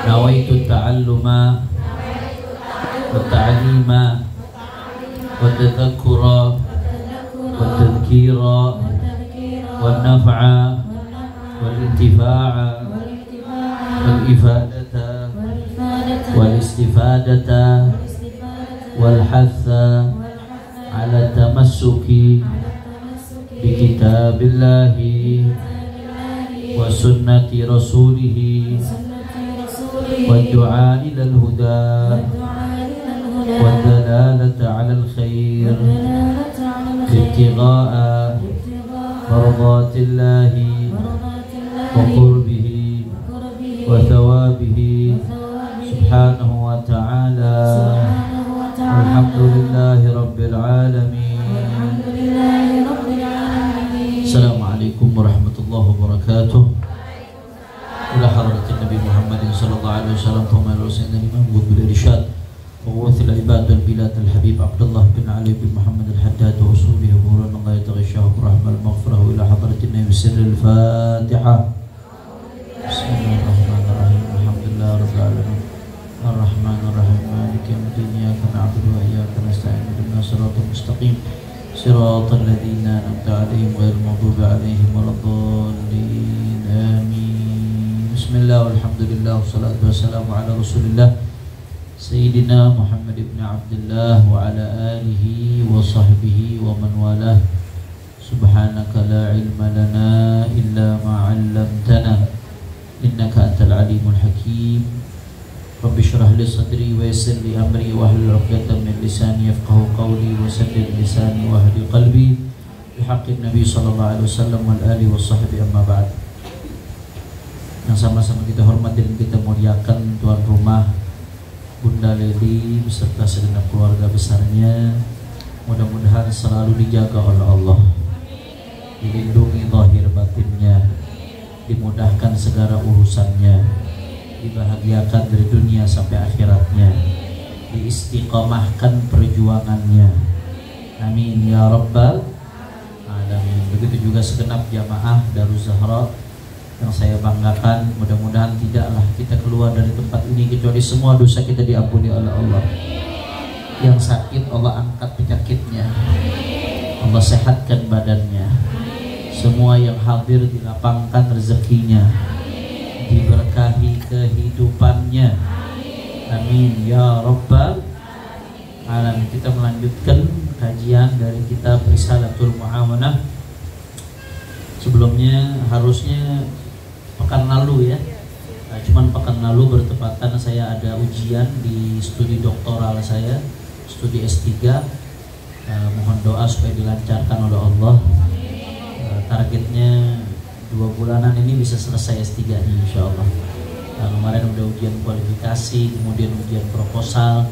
nawaitu ta'alluma wa ta'lima wa tadhakkura wa tadhkira wa naf'a wal intifa'a wal ifadata wal istifadata wal hatha ala tamassuki bi kitabillahi wa sunnati rasulihi wa du'a ila al-huda wa dalalata ala al-khair ibtigha'a mardatillahi wa qurbihi wa thawabihi subhanahu wa ta'ala. Alhamdulillahi rabbil alamin. Assalamualaikum warahmatullahi wabarakatuh. Ila hadratin Nabi Muhammad sallallahu alaihi wasallam wa ala sayyidina Imam bil irsyad wa wathil ibad al bilad al habib Abdullah bin Ali bin Muhammad al Haddad wa usulihi buran Allah yataghashahu rahmal maghfirah ila hadratin Nabi sirril Fatihah. Bismillahirrahmanirrahim. Alhamdulillah rabbil alamin. Ar-Rahmanir-Rahim. Maliki yaumiddin. Iyyaka na'budu wa iyyaka nasta'in. Ihdinas siratal mustaqim. Siratal ladzina an'amta 'alaihim ghairil maghdubi 'alaihim waladdallin. Amin. Bismillah walhamdulillah wassalatu wassalamu ala Rasulillah Sayyidina Muhammad ibn Abdullah wa ala alihi wa sahbihi wa man walah. Subhanaka la ilma lana illa ma 'allamtana innaka antal alimul hakim. Rabbi shrah li sadri wa yassir li amri wa hlul 'uqdatam min lisani yafqahu qawli wa saddid lisani wa hdi qalbi bi haqqin nabi sallallahu alaihi wasallam wal alihi washabbihi amma ba'd. Yang sama-sama kita hormati dan kita muliakan tuan rumah Bunda Leli beserta segenap keluarga besarnya, mudah-mudahan selalu dijaga oleh Allah, dilindungi zahir batinnya, dimudahkan segala urusannya, dibahagiakan dari dunia sampai akhiratnya, diistiqamahkan perjuangannya. Amin ya rabbal alamin. Begitu juga segenap jamaah Daruz Zahra yang saya banggakan. Mudah-mudahan tidaklah kita keluar dari tempat ini kecuali semua dosa kita diampuni oleh Allah. Yang sakit Allah angkat penyakitnya, Allah sehatkan badannya. Semua yang hadir dilapangkan rezekinya, diberkahi kehidupannya. Amin ya rabbal alamin. Kita melanjutkan kajian dari kitab Risalatul Muawanah. Sebelumnya harusnya pekan lalu ya, cuman pekan lalu bertepatan saya ada ujian di studi doktoral saya, studi S3. Mohon doa supaya dilancarkan oleh Allah. Targetnya 2 bulanan ini bisa selesai S3-nya insya Allah. Kemarin udah ujian kualifikasi, kemudian ujian proposal,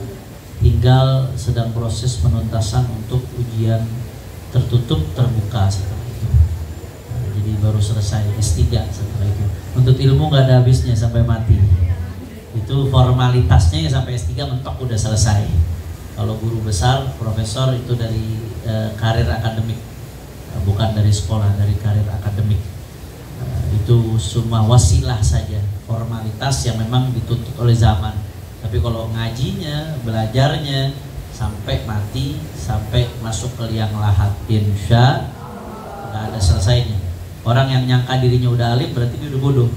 tinggal sedang proses penuntasan untuk ujian tertutup terbuka setelah itu. Jadi baru selesai S3 setelah itu. Untuk ilmu nggak ada habisnya sampai mati. Itu formalitasnya ya, sampai S3 mentok udah selesai. Kalau guru besar, profesor itu dari karir akademik, bukan dari sekolah, dari karir akademik. Itu cuma wasilah saja, formalitas yang memang dituntut oleh zaman. Tapi kalau ngajinya, belajarnya sampai mati, sampai masuk ke liang lahat, insya nggak ada selesainya. Orang yang nyangka dirinya udah alim berarti dia udah bodoh.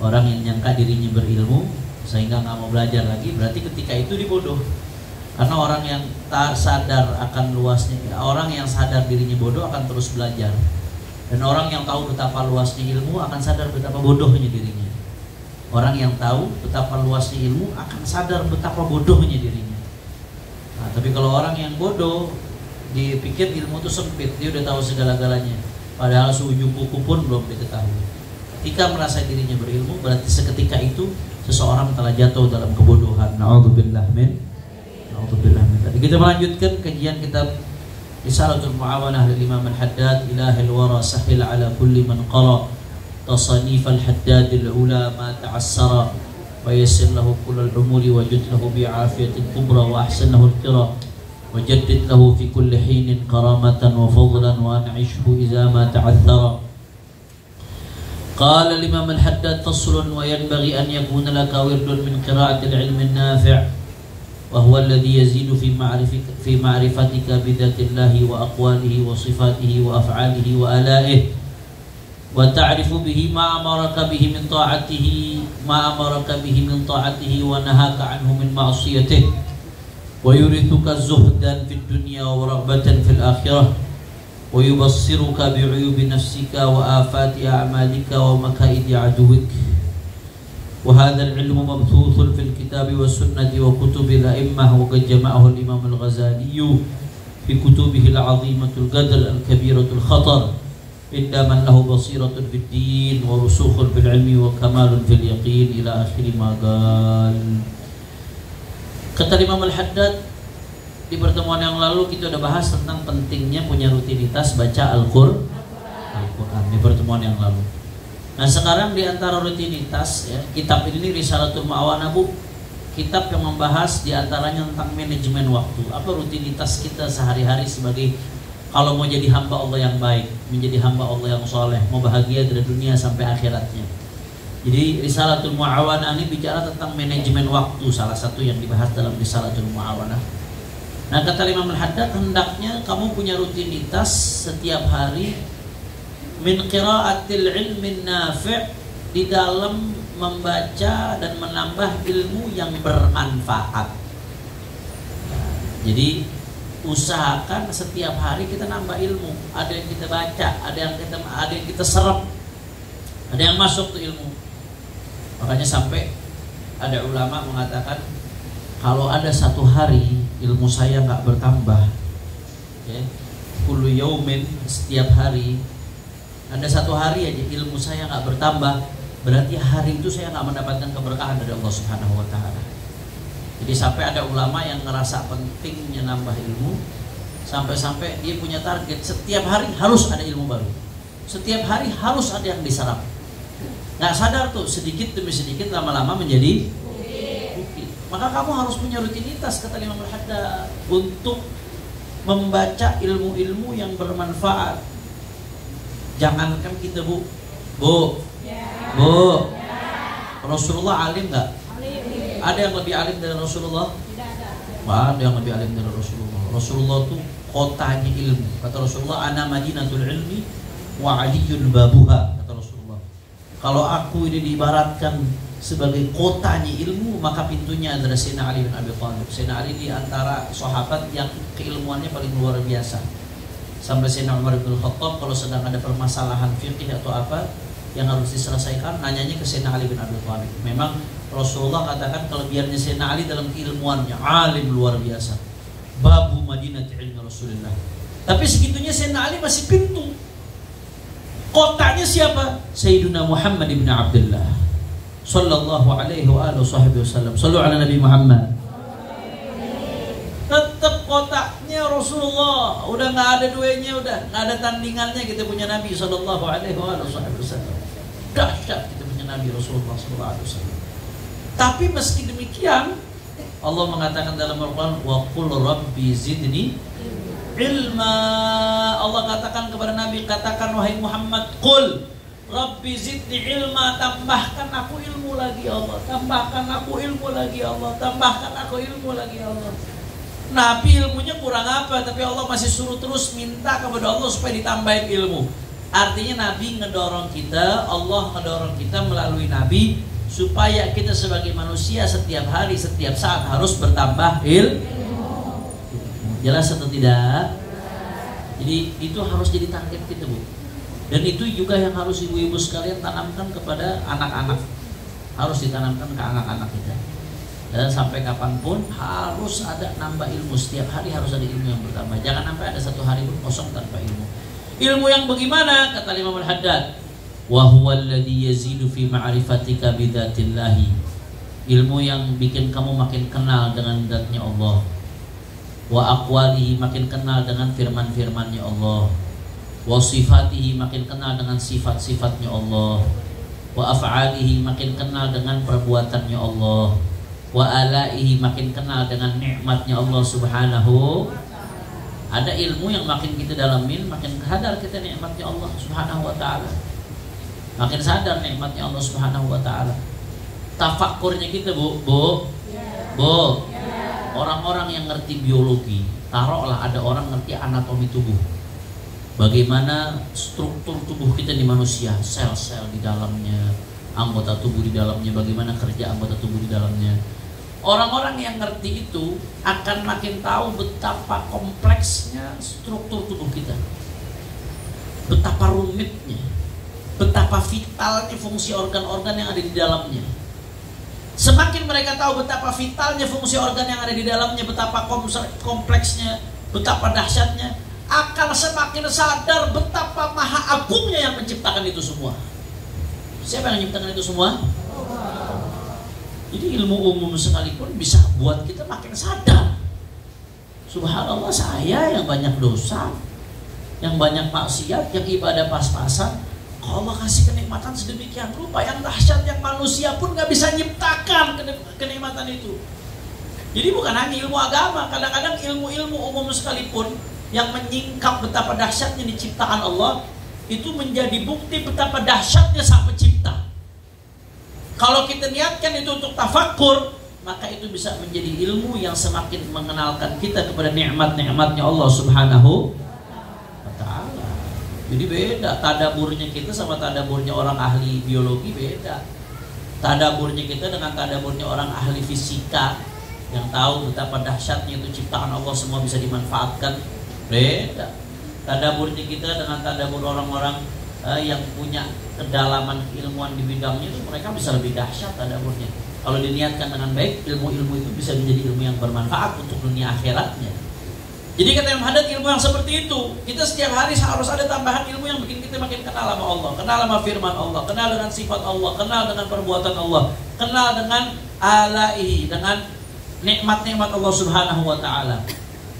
Orang yang nyangka dirinya berilmu sehingga nggak mau belajar lagi berarti ketika itu dia bodoh. Karena orang yang tak sadar akan luasnya, orang yang sadar dirinya bodoh akan terus belajar. Dan orang yang tahu betapa luasnya ilmu akan sadar betapa bodohnya dirinya. Orang yang tahu betapa luasnya ilmu akan sadar betapa bodohnya dirinya. Nah, tapi kalau orang yang bodoh, dipikir ilmu itu sempit, dia udah tahu segala-galanya. Padahal seujung kuku pun belum diketahui. Ketika merasa dirinya berilmu, berarti seketika itu seseorang telah jatuh dalam kebodohan. Na'udzubillah min. Tadi kita melanjutkan kajian kitab Risalatul Muawanah lil Imam Al-Haddad Ilahil Wara Sahil ala kulli man qara tasanif Al-Haddad al-ula ma ta'assara wa yassir lahu kullal umuri wajud lahu bi'afiyatin kubra wa ahsan lahu al-qira wajaddid lahu fi kulli hinin karamatan wa fadlan wa an'ishhu idza ma ta'athara. قال الإمام الحداد فصل وينبغي أن يكون لك ورد من قراءة العلم النافع وهو الذي يزيد في معرفتك بذات الله وأقواله وصفاته وأفعاله وآلائه وتعرف به ما أمرك به من طاعته ونهاك عنه من معصيته ويورثك زهدا في الدنيا ورغبة في الآخرة ويبصرك بعيوب نفسك وآفات أعمالك ومكائد عدوك وهذا العلم مبثوث في الكتاب والسنة وكتب الأئمة وقد جمعه الإمام الغزالي في كتبه العظيمة القدر الكبيرة الخطر إلا من له بصيرة في الدين ورسوخ في العلم وكمال في اليقين إلى آخر ما قال. Kata Imam Al-Haddad, di pertemuan yang lalu kita udah bahas tentang pentingnya punya rutinitas baca Al-Quran di pertemuan yang lalu. Nah sekarang di antara rutinitas ya, kitab ini Risalatul Ma'awana Bu, kitab yang membahas di antaranya tentang manajemen waktu. Apa rutinitas kita sehari-hari sebagai kalau mau jadi hamba Allah yang baik, menjadi hamba Allah yang soleh, mau bahagia dari dunia sampai akhiratnya. Jadi Risalatul Mu'awana ini bicara tentang manajemen waktu, salah satu yang dibahas dalam Risalatul Mu'awana. Nah kata Imam Al-Haddad, hendaknya kamu punya rutinitas setiap hari min qiraatil ilmin nafi' di dalam membaca dan menambah ilmu yang bermanfaat. Jadi usahakan setiap hari kita nambah ilmu. Ada yang kita baca, ada yang kita serap, ada yang masuk tuh ilmu. Makanya sampai ada ulama mengatakan kalau ada satu hari ilmu saya nggak bertambah, ya, kullu yaumin, setiap hari ada satu hari aja ilmu saya nggak bertambah, berarti hari itu saya nggak mendapatkan keberkahan dari Allah Subhanahu Wa Taala. Jadi sampai ada ulama yang ngerasa pentingnya nambah ilmu, sampai-sampai dia punya target setiap hari harus ada ilmu baru, setiap hari harus ada yang diserap. Nggak sadar tuh sedikit demi sedikit lama-lama menjadi bukti. Maka kamu harus punya rutinitas kata Imam Al-Haddad untuk membaca ilmu-ilmu yang bermanfaat. Jangankan kita Bu, Rasulullah alim nggak? Ada yang lebih alim dari Rasulullah? Tidak ada. Wah, ada yang lebih alim dari Rasulullah. Rasulullah tuh kotanya ilmu. Kata Rasulullah, ana madinatul ilmi wa aliyun babuha. Kata Rasulullah, kalau aku ini diibaratkan sebagai kotanya ilmu, maka pintunya adalah Sayyidina Ali bin Abi Thalib. Sayyidina Ali di antara sahabat yang keilmuannya paling luar biasa. Sampai Sayyidina Umar bin Khattab kalau sedang ada permasalahan fikih atau apa yang harus diselesaikan, nanyanya ke Sayyidina Ali bin Abi Thalib. Memang Rasulullah katakan kelebihannya Sayyidina Ali dalam keilmuannya, alim luar biasa. Babu Madinati ilmi Rasulullah. Tapi segitunya Sayyidina Ali masih pintu. Kotanya siapa? Sayyidina Muhammad ibn Abdullah sallallahu alaihi wa alihi wasallam. Sallu ala Nabi Muhammad. Tetap kotaknya Rasulullah. Udah nggak ada duanya, udah nggak ada tandingannya kita punya Nabi sallallahu alaihi wa alihi wasallam. Dahsyat kita punya Nabi Rasulullah sallallahu alaihi wasallam. Tapi meski demikian Allah mengatakan dalam Al-Quran, wa qul rabbi zidni ilma. Allah katakan kepada Nabi, katakan wahai Muhammad, qul rabbi zidni ilma, tambahkan aku ilmu lagi Allah, tambahkan aku ilmu lagi Allah, tambahkan aku ilmu lagi Allah. Nabi ilmunya kurang apa, tapi Allah masih suruh terus minta kepada Allah supaya ditambahin ilmu. Artinya Nabi ngedorong kita, Allah ngedorong kita melalui Nabi supaya kita sebagai manusia setiap hari, setiap saat harus bertambah ilmu. Jelas atau tidak? Jadi itu harus jadi target kita Bu. Dan itu juga yang harus ibu-ibu sekalian tanamkan kepada anak-anak. Harus ditanamkan ke anak-anak kita. Dan sampai kapanpun harus ada nambah ilmu. Setiap hari harus ada ilmu yang bertambah. Jangan sampai ada satu hari pun kosong tanpa ilmu. Ilmu yang bagaimana? Kata Imam Al-Haddad, wa huwa alladhi yazidu fi ma'rifatika bidzatillahi. Ilmu yang bikin kamu makin kenal dengan zatnya Allah. Wa aqwalihi, makin kenal dengan firman-firmannya Allah. Wa sifatihi, makin kenal dengan sifat-sifatnya Allah. Wa af'alihi, makin kenal dengan perbuatannya Allah. Wa alaihi, makin kenal dengan nikmatnya Allah Subhanahu. Ada ilmu yang makin kita dalamin, makin sadar kita nikmatnya Allah Subhanahu wa taala. makin sadar nikmatnya Allah Subhanahu wa taala. Tafakurnya kita, Bu. Orang-orang yang ngerti biologi, taruhlah ada orang ngerti anatomi tubuh. Bagaimana struktur tubuh kita di manusia, sel-sel di dalamnya, anggota tubuh di dalamnya, bagaimana kerja anggota tubuh di dalamnya. Orang-orang yang ngerti itu akan makin tahu betapa kompleksnya struktur tubuh kita, betapa rumitnya, betapa vitalnya fungsi organ-organ yang ada di dalamnya. Semakin mereka tahu betapa vitalnya fungsi organ yang ada di dalamnya, betapa kompleksnya, betapa dahsyatnya, akan semakin sadar betapa maha agungnya yang menciptakan itu semua. Siapa yang menciptakan itu semua? Jadi ilmu umum sekalipun bisa buat kita makin sadar. Subhanallah, saya yang banyak dosa, yang banyak maksiat, yang ibadah pas-pasan, Allah kasih kenikmatan sedemikian rupa yang dahsyat, yang manusia pun gak bisa nyiptakan kenikmatan itu. Jadi bukan hanya ilmu agama, kadang-kadang ilmu-ilmu umum sekalipun yang menyingkap betapa dahsyatnya diciptakan Allah, itu menjadi bukti betapa dahsyatnya Sang Pencipta. Kalau kita niatkan itu untuk tafakur, maka itu bisa menjadi ilmu yang semakin mengenalkan kita kepada nikmat-nikmatnya Allah Subhanahu wa ta'ala. Jadi beda tadaburnya kita sama tadaburnya orang ahli biologi, beda. Tadaburnya kita dengan tadaburnya orang ahli fisika yang tahu betapa dahsyatnya itu ciptaan Allah semua bisa dimanfaatkan, beda. Tadaburnya kita dengan tadabur orang-orang yang punya kedalaman keilmuan di bidangnya, itu mereka bisa lebih dahsyat tadaburnya. Kalau diniatkan dengan baik, ilmu-ilmu itu bisa menjadi ilmu yang bermanfaat untuk dunia akhiratnya. Jadi kata Imam Haddad, ilmu yang seperti itu, kita setiap hari harus ada tambahan ilmu yang bikin kita makin kenal sama Allah, kenal sama firman Allah, kenal dengan sifat Allah, kenal dengan perbuatan Allah, kenal dengan alaihi, dengan nikmat-nikmat Allah Subhanahu wa ta'ala.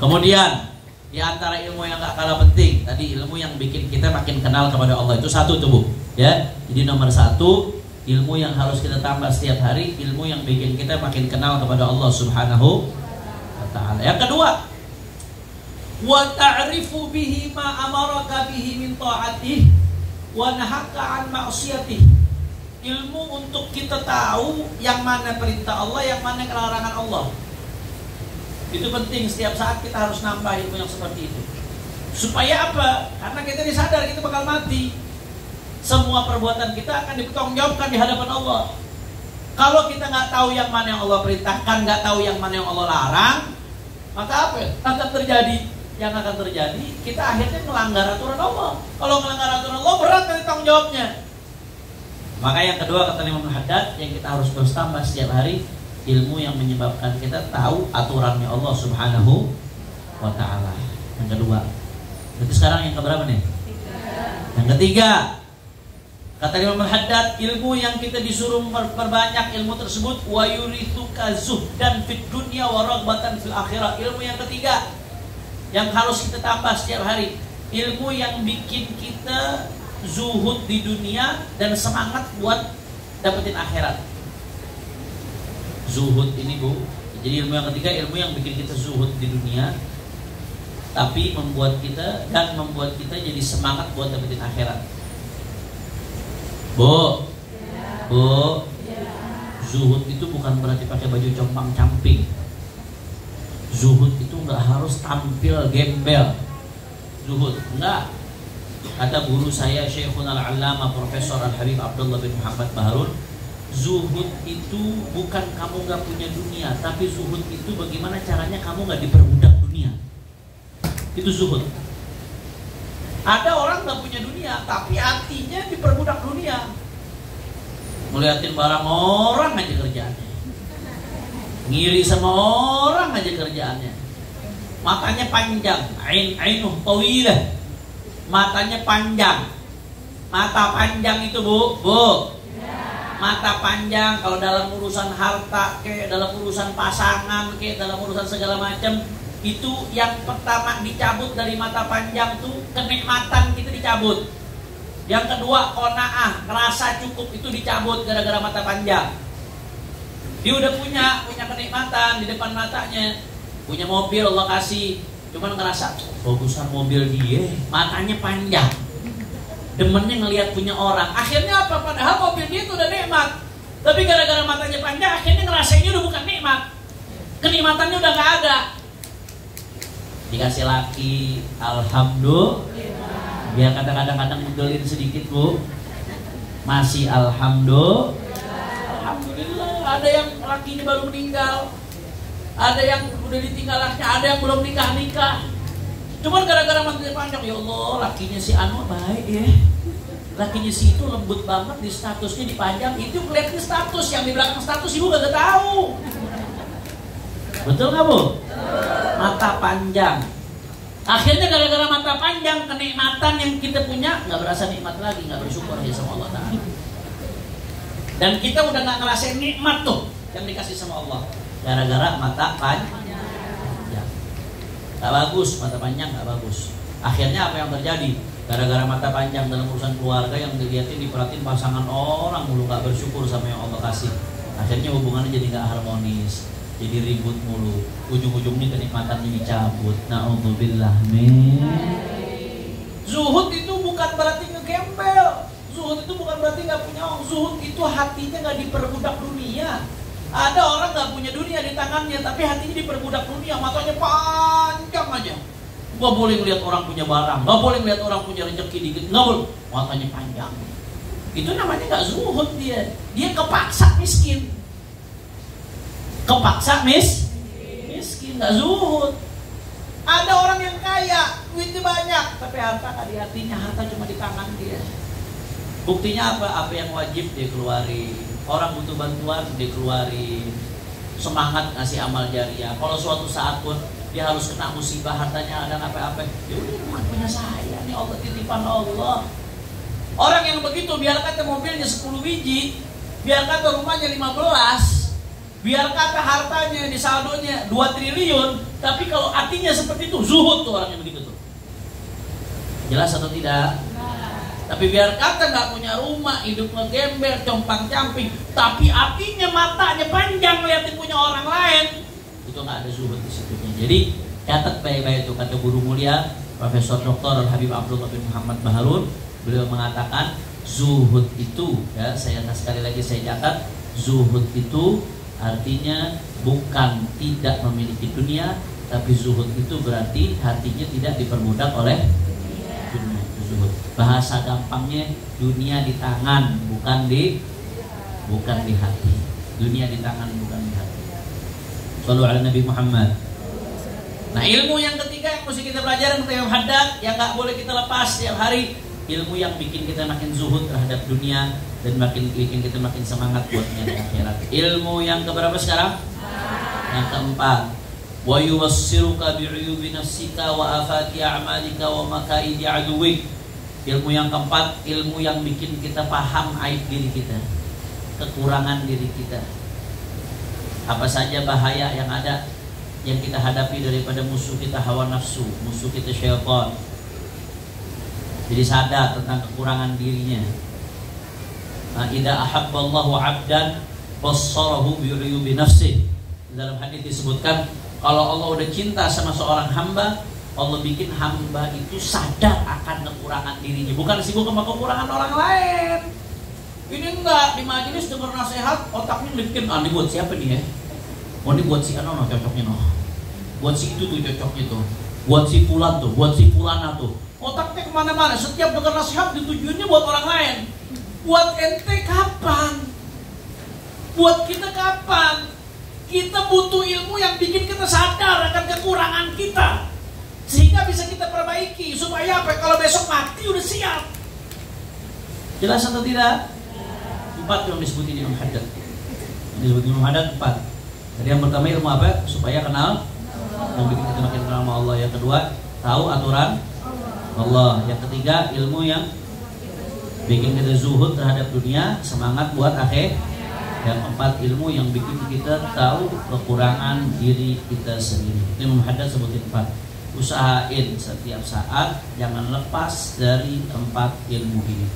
Kemudian di antara ilmu yang gak kalah penting, tadi ilmu yang bikin kita makin kenal kepada Allah, itu satu tuh, Bu, ya. Jadi nomor satu, ilmu yang harus kita tambah setiap hari, ilmu yang bikin kita makin kenal kepada Allah Subhanahu wa ta'ala. Yang kedua, wa ta'rifu bihi ma amaraka bihi min ta'atih wa nahaka an ma'siyatih. Ilmu untuk kita tahu yang mana perintah Allah, yang mana larangan Allah. Itu penting, setiap saat kita harus nambah ilmu yang seperti itu. Supaya apa? Karena kita disadar kita bakal mati. Semua perbuatan kita akan dipertanggungjawabkan di hadapan Allah. Kalau kita nggak tahu yang mana yang Allah perintahkan, nggak tahu yang mana yang Allah larang, maka apa akan terjadi? Yang akan terjadi, kita akhirnya melanggar aturan Allah. Kalau melanggar aturan Allah, berat dari tanggung jawabnya. Maka yang kedua kata Imam Haddad, yang kita harus terus tambah setiap hari, ilmu yang menyebabkan kita tahu aturannya Allah Subhanahu wa ta'ala. Yang kedua. Jadi sekarang yang keberapa nih? Yang ketiga, kata Imam Haddad, ilmu yang kita disuruh perbanyak ilmu tersebut, wa yurithuka zuhdan fid dunya wa raghbatan fil akhirah. Ilmu yang ketiga yang harus kita tambah setiap hari, ilmu yang bikin kita zuhud di dunia dan semangat buat dapetin akhirat. Zuhud ini, Bu, jadi ilmu yang ketiga, ilmu yang bikin kita zuhud di dunia, tapi membuat kita jadi semangat buat dapetin akhirat. Bu, zuhud itu bukan berarti pakai baju compang-camping. Zuhud itu nggak harus tampil gembel. Zuhud enggak. Kata guru saya Syekhun Al-Allamah Profesor Al-Habib Abdullah bin Muhammad Baharun, zuhud itu bukan kamu nggak punya dunia, tapi zuhud itu bagaimana caranya kamu nggak diperbudak dunia. Itu zuhud. Ada orang nggak punya dunia, tapi hatinya diperbudak dunia. Ngeliatin barang orang aja kerjaannya, ngiri sama orang aja kerjaannya. Matanya panjang, ainuh tawilah, matanya panjang. Mata panjang itu, Bu, mata panjang kalau dalam urusan harta, kayak dalam urusan pasangan, kayak dalam urusan segala macam. Itu yang pertama dicabut dari mata panjang tuh kenikmatan kita dicabut. Yang kedua qanaah, ngerasa cukup, itu dicabut gara-gara mata panjang. Dia udah punya kenikmatan di depan matanya, punya mobil Allah kasih, cuman ngerasa bagusan mobil dia, matanya panjang. demennya ngelihat punya orang. Akhirnya apa? Padahal mobil dia itu udah nikmat, tapi gara-gara matanya panjang akhirnya ngerasainnya udah bukan nikmat, kenikmatannya udah gak ada. Dikasih laki, alhamdulillah. Biar kadang-kadang ngegelin sedikit bu, masih alhamdulillah. Ada yang lakinya baru meninggal, ada yang udah ditinggal lakinya, ada yang belum nikah. Cuman gara-gara matanya panjang, ya Allah, lakinya si Anu baik ya, lakinya si itu lembut banget, di statusnya dipanjang, itu kelihatan status, yang di belakang status ibu gak tahu. Betul nggak bu? Mata panjang. Akhirnya gara-gara mata panjang, kenikmatan yang kita punya nggak berasa nikmat lagi, nggak bersyukur ya sama Allah Taala. Dan kita udah nggak ngerasain nikmat tuh yang dikasih sama Allah, gara-gara mata panjang. Nggak bagus, mata panjang nggak bagus. Akhirnya apa yang terjadi? Gara-gara mata panjang dalam urusan keluarga, yang dilihatin diperhatiin pasangan orang mulu, nggak bersyukur sama yang Allah kasih. Akhirnya hubungannya jadi nggak harmonis, jadi ribut mulu, ujung-ujungnya kenikmatannya dicabut. Na'udzubillah min. Zuhud itu bukan berarti ngegembel, zuhud itu bukan berarti nggak punya uang. Zuhud itu hatinya nggak diperbudak dunia. Ada orang nggak punya dunia di tangannya, tapi hatinya diperbudak dunia, matanya panjang aja. Nggak boleh ngeliat orang punya barang, nggak boleh ngeliat orang punya rezeki dikit, nggak boleh, matanya panjang. Itu namanya nggak zuhud, dia kepaksa miskin. Kepaksa miskin, nggak zuhud. Ada orang yang kaya, duitnya banyak, tapi harta nggak di hatinya, harta cuma di tangan dia. Buktinya apa? Apa yang wajib dia keluarin, orang butuh bantuan dia keluarin, semangat ngasih amal jariah. Kalau suatu saat pun dia harus kena musibah, hartanya ada apa-apa, ya udah bukan punya saya, nih Allah, titipan Allah. Orang yang begitu, biar kata mobilnya 10 biji, biar kata rumahnya 15, biar kata hartanya di saldonya 2 triliun, tapi kalau hatinya seperti itu, zuhud tuh orang yang begitu tuh. Jelas atau tidak? Tapi biar kata nggak punya rumah, hidup ngegembel, compang-camping, tapi hatinya, matanya panjang ngeliatin punya orang lain, itu nggak ada zuhud di situnya. Jadi catat baik-baik itu, kata guru mulia Profesor Dr. Habib Abdullah bin Muhammad Baharun. Beliau mengatakan zuhud itu, ya saya sekali lagi saya catat, zuhud itu artinya bukan tidak memiliki dunia, tapi zuhud itu berarti hatinya tidak diperbudak oleh dunia. Itu zuhud. Bahasa gampangnya, dunia di tangan, bukan di hati. Dunia di tangan, bukan di hati. Shallu ala Nabi Muhammad. Nah, ilmu yang ketiga yang mesti kita pelajari tentang haddad, yang nggak boleh kita lepas setiap hari, ilmu yang bikin kita makin zuhud terhadap dunia dan bikin kita makin semangat buat nyari akhirat. Ilmu yang keberapa sekarang? Yang keempat. Wa yuwassiruka bi'uyubi nafsika wa afati a'malika wa makaidi aduwik. Ilmu yang keempat, ilmu yang bikin kita paham aib diri kita, kekurangan diri kita. Apa saja bahaya yang ada, yang kita hadapi daripada musuh kita hawa nafsu, musuh kita syaitan. Jadi sadar tentang kekurangan dirinya. Idza ahabballahu 'abdan bassarahu bi'uyubi nafsihi. Dalam hadis disebutkan, kalau Allah udah cinta sama seorang hamba, Allah bikin hamba itu sadar akan kekurangan dirinya, bukan sibuk sama kekurangan orang lain. Ini enggak, di majelis dengar nasihat, otaknya bikin, ini buat siapa nih ya? Oh, ini buat si Ano cocoknya noh. Buat si itu tuh cocoknya tuh. Buat si Fulan tuh, buat si Fulana tuh. Otaknya kemana-mana, setiap dengar nasihat ditujuannya buat orang lain. Buat ente kapan? Buat kita kapan? Kita butuh ilmu yang bikin kita sadar akan kekurangan kita, sehingga bisa kita perbaiki, supaya apa? Kalau besok mati udah siap. Jelas atau tidak? 4 yang disebutin Imam Haddad. Disebutin Imam Haddad 4. Jadi yang pertama ilmu apa? Supaya kenal, yang bikin kita makin kenal sama Allah. Yang kedua, tahu aturan Allah. Yang ketiga, ilmu yang bikin kita zuhud terhadap dunia, semangat buat akhir. Yang keempat, ilmu yang bikin kita tahu kekurangan diri kita sendiri. Itu Imam Haddad sebutin 4. Usahain setiap saat jangan lepas dari 4 ilmu ini.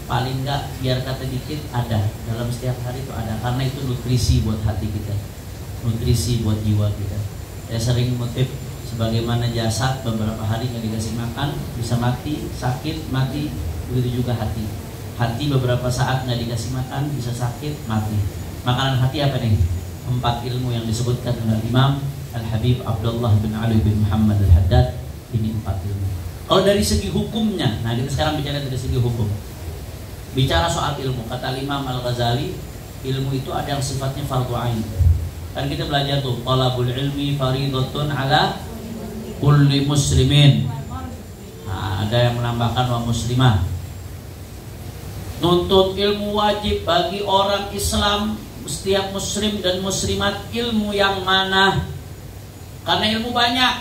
Paling enggak biar kata dikit ada dalam setiap hari itu ada, karena itu nutrisi buat hati kita, nutrisi buat jiwa kita. Saya sering motif sebagaimana jasad beberapa hari nggak dikasih makan bisa mati, sakit mati, begitu juga hati. Hati beberapa saat nggak dikasih makan bisa sakit, mati. Makanan hati apa nih? 4 ilmu yang disebutkan oleh Imam Al-Habib Abdullah bin Ali bin Muhammad Al-Haddad. Ini 4 ilmu. Kalau dari segi hukumnya, nah kita sekarang bicara dari segi hukum. Bicara soal ilmu, kata Imam Al-Ghazali, ilmu itu ada yang sifatnya fardhu ain. Kan kita belajar tuh, talabul ilmi faridatun ala kulli muslimin. Nah, ada yang menambahkan wa muslimah. Nuntut ilmu wajib bagi orang Islam, setiap muslim dan muslimat. Ilmu yang mana? Karena ilmu banyak.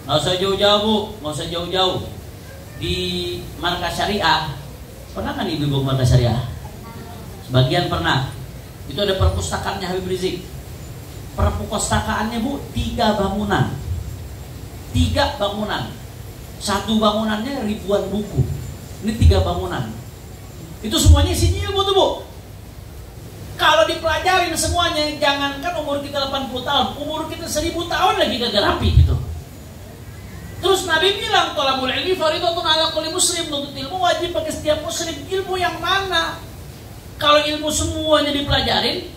Nggak usah jauh-jauh bu, nggak usah jauh-jauh. Di markas syariah, pernah kan ibu-ibu markas syariah? Sebagian pernah. Itu ada perpustakaannya Habib Rizik. Perpustakaannya bu, 3 bangunan. 3 bangunan. 1 bangunannya ribuan buku. Ini 3 bangunan. Itu semuanya isinya ilmu tuh bu. Kalau dipelajarin semuanya, jangankan umur kita 80 tahun, umur kita 1000 tahun lagi gak rapi gitu. Terus Nabi bilang, thalabul ilmi faridatun ala kulli muslim. Nuntut ilmu wajib bagi setiap muslim. Ilmu yang mana? Kalau ilmu semuanya dipelajarin,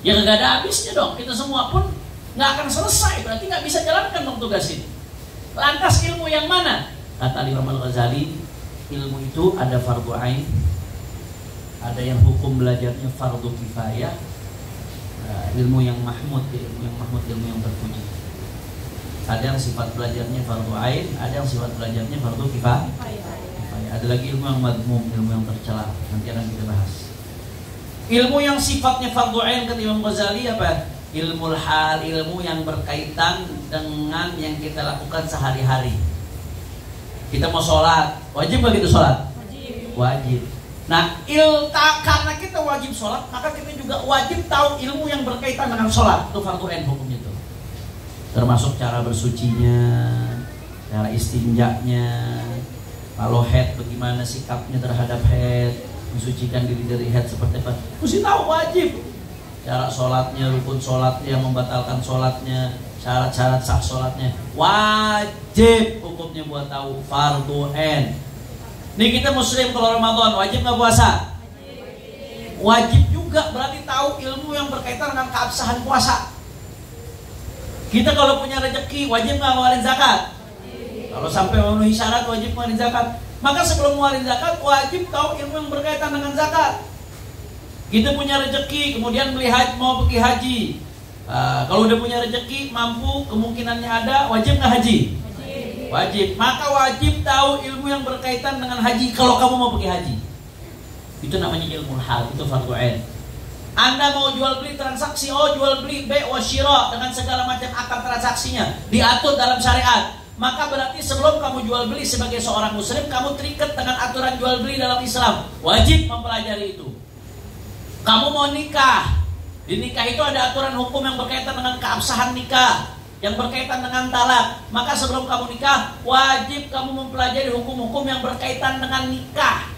ya gak ada habisnya dong. Kita semua pun gak akan selesai. Berarti gak bisa jalankan dong tugas ini. Lantas ilmu yang mana? Kata Imam Al-Ghazali, ilmu itu ada fardhu ain, ada yang hukum belajarnya fardhu kifayah, ilmu yang mahmud, ilmu yang terpuji. Ada yang sifat belajarnya fardhu ain, ada yang sifat belajarnya fardhu kifayah. Ada lagi ilmu yang madmum, ilmu yang tercela. Nanti akan kita bahas. Ilmu yang sifatnya fardhu ain kata Imam Ghazali apa? Ilmu hal, ilmu yang berkaitan dengan yang kita lakukan sehari-hari. Kita mau sholat, wajib nggak kita sholat? Wajib. Nah, karena kita wajib sholat, maka kita juga wajib tahu ilmu yang berkaitan dengan sholat. Itu fardhu ain hukumnya itu. Termasuk cara bersucinya, cara istinjanya, kalau haid bagaimana sikapnya terhadap haid, mensucikan diri dari haid seperti apa. Mesti tahu, wajib. Cara sholatnya, rukun sholatnya, membatalkan sholatnya, syarat-syarat sah sholatnya, wajib hukumnya buat tahu, fardhu ain. Nih kita muslim kalau Ramadan wajib nggak puasa? Wajib juga, berarti tahu ilmu yang berkaitan dengan keabsahan puasa. Kita kalau punya rezeki wajib nggak ngeluarin zakat? Kalau sampai memenuhi syarat wajib ngeluarin zakat. Maka sebelum ngeluarin zakat wajib tahu ilmu yang berkaitan dengan zakat. Kita punya rezeki kemudian mau pergi haji. Kalau udah punya rezeki mampu kemungkinannya ada, wajib nggak haji? Wajib. Maka wajib tahu ilmu yang berkaitan dengan haji kalau kamu mau pergi haji. Itu namanya ilmu hal, itu fardhu ain. Anda mau jual beli transaksi, jual beli bai' wa syira dengan segala macam akad transaksinya diatur dalam syariat. Maka berarti sebelum kamu jual beli sebagai seorang muslim, kamu terikat dengan aturan jual beli dalam Islam. Wajib mempelajari itu. Kamu mau nikah, di nikah itu ada aturan hukum yang berkaitan dengan keabsahan nikah, yang berkaitan dengan talak. Maka sebelum kamu nikah, wajib kamu mempelajari hukum-hukum yang berkaitan dengan nikah,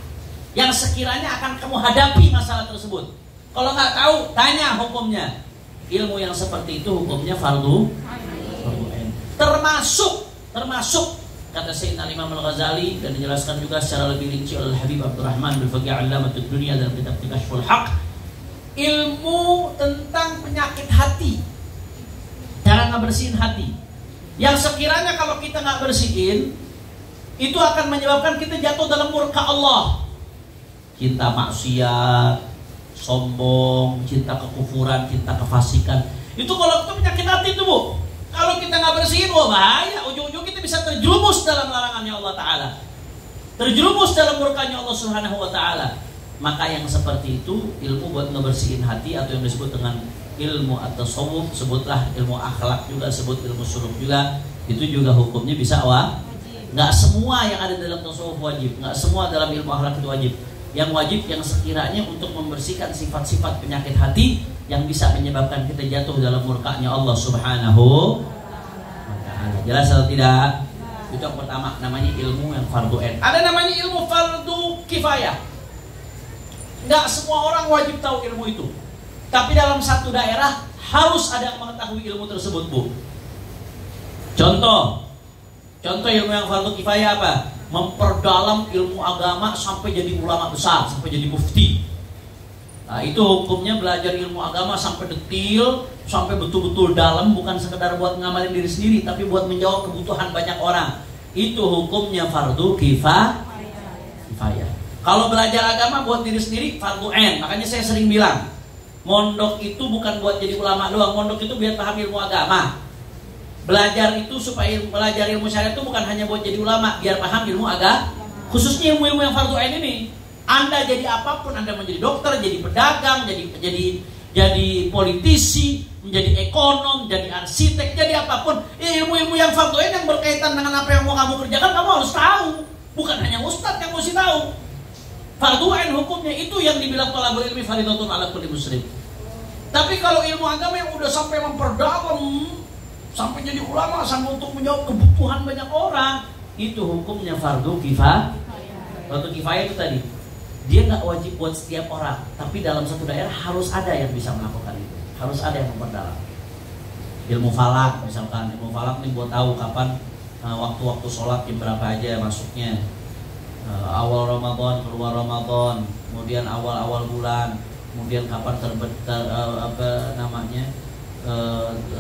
yang sekiranya akan kamu hadapi masalah tersebut. Kalau nggak tahu, tanya hukumnya. Ilmu yang seperti itu hukumnya fardhu ain. Termasuk kata Sayyidina Imam Al-Ghazali dan dijelaskan juga secara lebih rinci oleh Habib Abdurrahman bin Faqih Allamatud Dunya dalam kitab Kashful Haq, ilmu tentang penyakit hati, cara ngebersihin hati, yang sekiranya kalau kita nggak bersihin itu akan menyebabkan kita jatuh dalam murka Allah. Cinta maksiat, sombong, cinta kekufuran, cinta kefasikan. Itu kalau itu penyakit hati itu bu. Kalau kita nggak bersihin, wah bahaya. Ujung-ujung kita bisa terjerumus dalam larangannya Allah Ta'ala, terjerumus dalam murkanya Allah Subhanahu Wa Ta'ala. Maka yang seperti itu ilmu buat ngebersihin hati, atau yang disebut dengan ilmu atau tasawuf, sebutlah ilmu akhlak juga, sebut ilmu suluk juga. Itu juga hukumnya bisa nggak semua yang ada dalam tasawuf wajib, nggak semua dalam ilmu akhlak itu wajib. Yang wajib yang sekiranya untuk membersihkan sifat-sifat penyakit hati yang bisa menyebabkan kita jatuh dalam murkanya Allah Subhanahu wa Ta'ala. Jelas atau tidak? Itu yang pertama, namanya ilmu yang fardhu ain. Ada namanya ilmu fardhu kifayah. Nggak semua orang wajib tahu ilmu itu, tapi dalam satu daerah harus ada yang mengetahui ilmu tersebut bu. Contoh ilmu yang fardhu kifayah apa? memperdalam ilmu agama sampai jadi ulama besar, sampai jadi mufti. Nah, itu hukumnya belajar ilmu agama sampai detil, sampai betul-betul dalam, bukan sekedar buat ngamalin diri sendiri, tapi buat menjawab kebutuhan banyak orang. Itu hukumnya fardu kifayah. Kalau belajar agama buat diri sendiri fardu ain. Makanya saya sering bilang, mondok itu bukan buat jadi ulama doang, mondok itu biar paham ilmu agama. Belajar itu supaya belajar ilmu syariat itu bukan hanya buat jadi ulama, biar paham ilmu agama. Khususnya ilmu-ilmu yang fardu ain ini. Anda jadi apapun, Anda menjadi dokter, jadi pedagang, jadi politisi, menjadi ekonom, jadi arsitek, jadi apapun, ilmu-ilmu yang fardu ain yang berkaitan dengan apa yang mau kamu kerjakan, kamu harus tahu. Bukan hanya ustadz yang mesti tahu. Fardu ain hukumnya itu yang dibilang thalabul ilmi fardhatun 'ala kulli muslim. Tapi kalau ilmu agama yang udah sampai memperdalam, sampai jadi ulama, sampai untuk menjawab kebutuhan banyak orang, itu hukumnya fardu kifayah. Fardu kifayah itu tadi, dia nggak wajib buat setiap orang, tapi dalam satu daerah harus ada yang bisa melakukan itu, harus ada yang memperdalam. Ilmu falak misalkan, ilmu falak nih buat tahu kapan waktu-waktu sholat jam berapa aja masuknya, awal Ramadan, keluar Ramadan, kemudian awal-awal bulan, kemudian kapan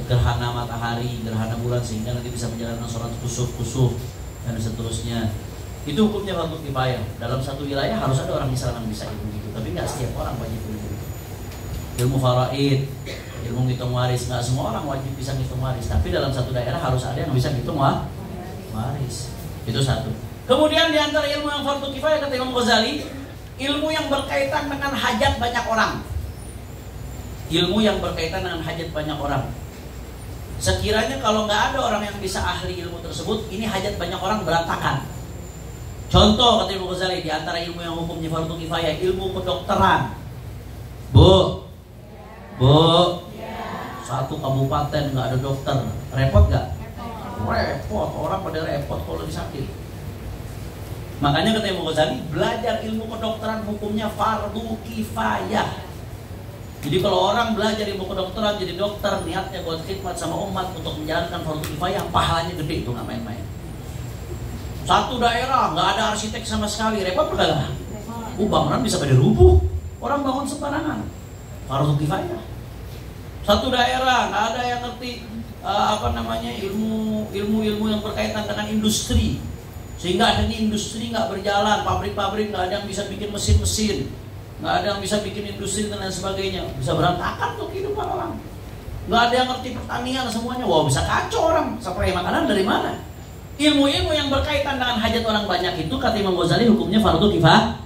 gerhana matahari, gerhana bulan, sehingga nanti bisa menjalankan sholat kusuf dan seterusnya. Itu hukumnya fardu kifayah. Dalam satu wilayah harus ada orang yang bisa ilmu itu, tapi nggak setiap orang wajib ilmu itu. Ilmu faraid, ilmu ngitung waris, nggak semua orang wajib bisa ngitung waris, tapi dalam satu daerah harus ada yang bisa ngitung waris. Itu satu. Kemudian di antara ilmu yang fardu kifayah kata Imam Ghazali, ilmu yang berkaitan dengan hajat banyak orang. Ilmu yang berkaitan dengan hajat banyak orang. Sekiranya kalau nggak ada orang yang bisa ahli ilmu tersebut, ini hajat banyak orang berantakan. Contoh kata Imam Ghazali, di antara ilmu yang hukumnya fardu kifayah, ilmu kedokteran. Bu, satu kabupaten nggak ada dokter, repot nggak? Repot, orang pada repot kalau disakit. Makanya kata Imam Ghazali, belajar ilmu kedokteran hukumnya fardu kifayah. Jadi kalau orang belajar ilmu kedokteran jadi dokter, niatnya buat khidmat sama umat untuk menjalankan fardu kifayah, pahalanya gede, itu nggak main-main. Satu daerah nggak ada arsitek sama sekali, repot nggak? Bangunan bisa pada rubuh, orang bangun sembarangan, fardu kifayah. Satu daerah nggak ada yang ngerti ilmu yang berkaitan dengan industri, sehingga akhirnya industri nggak berjalan, pabrik-pabrik nggak ada yang bisa bikin mesin-mesin, nggak ada yang bisa bikin industri dan lain sebagainya, bisa berantakan tuh kehidupan orang. Nggak ada yang ngerti pertanian semuanya, wah bisa kacau orang, supply makanan dari mana? Ilmu-ilmu yang berkaitan dengan hajat orang banyak itu kata Imam Ghazali hukumnya fardu kifayah.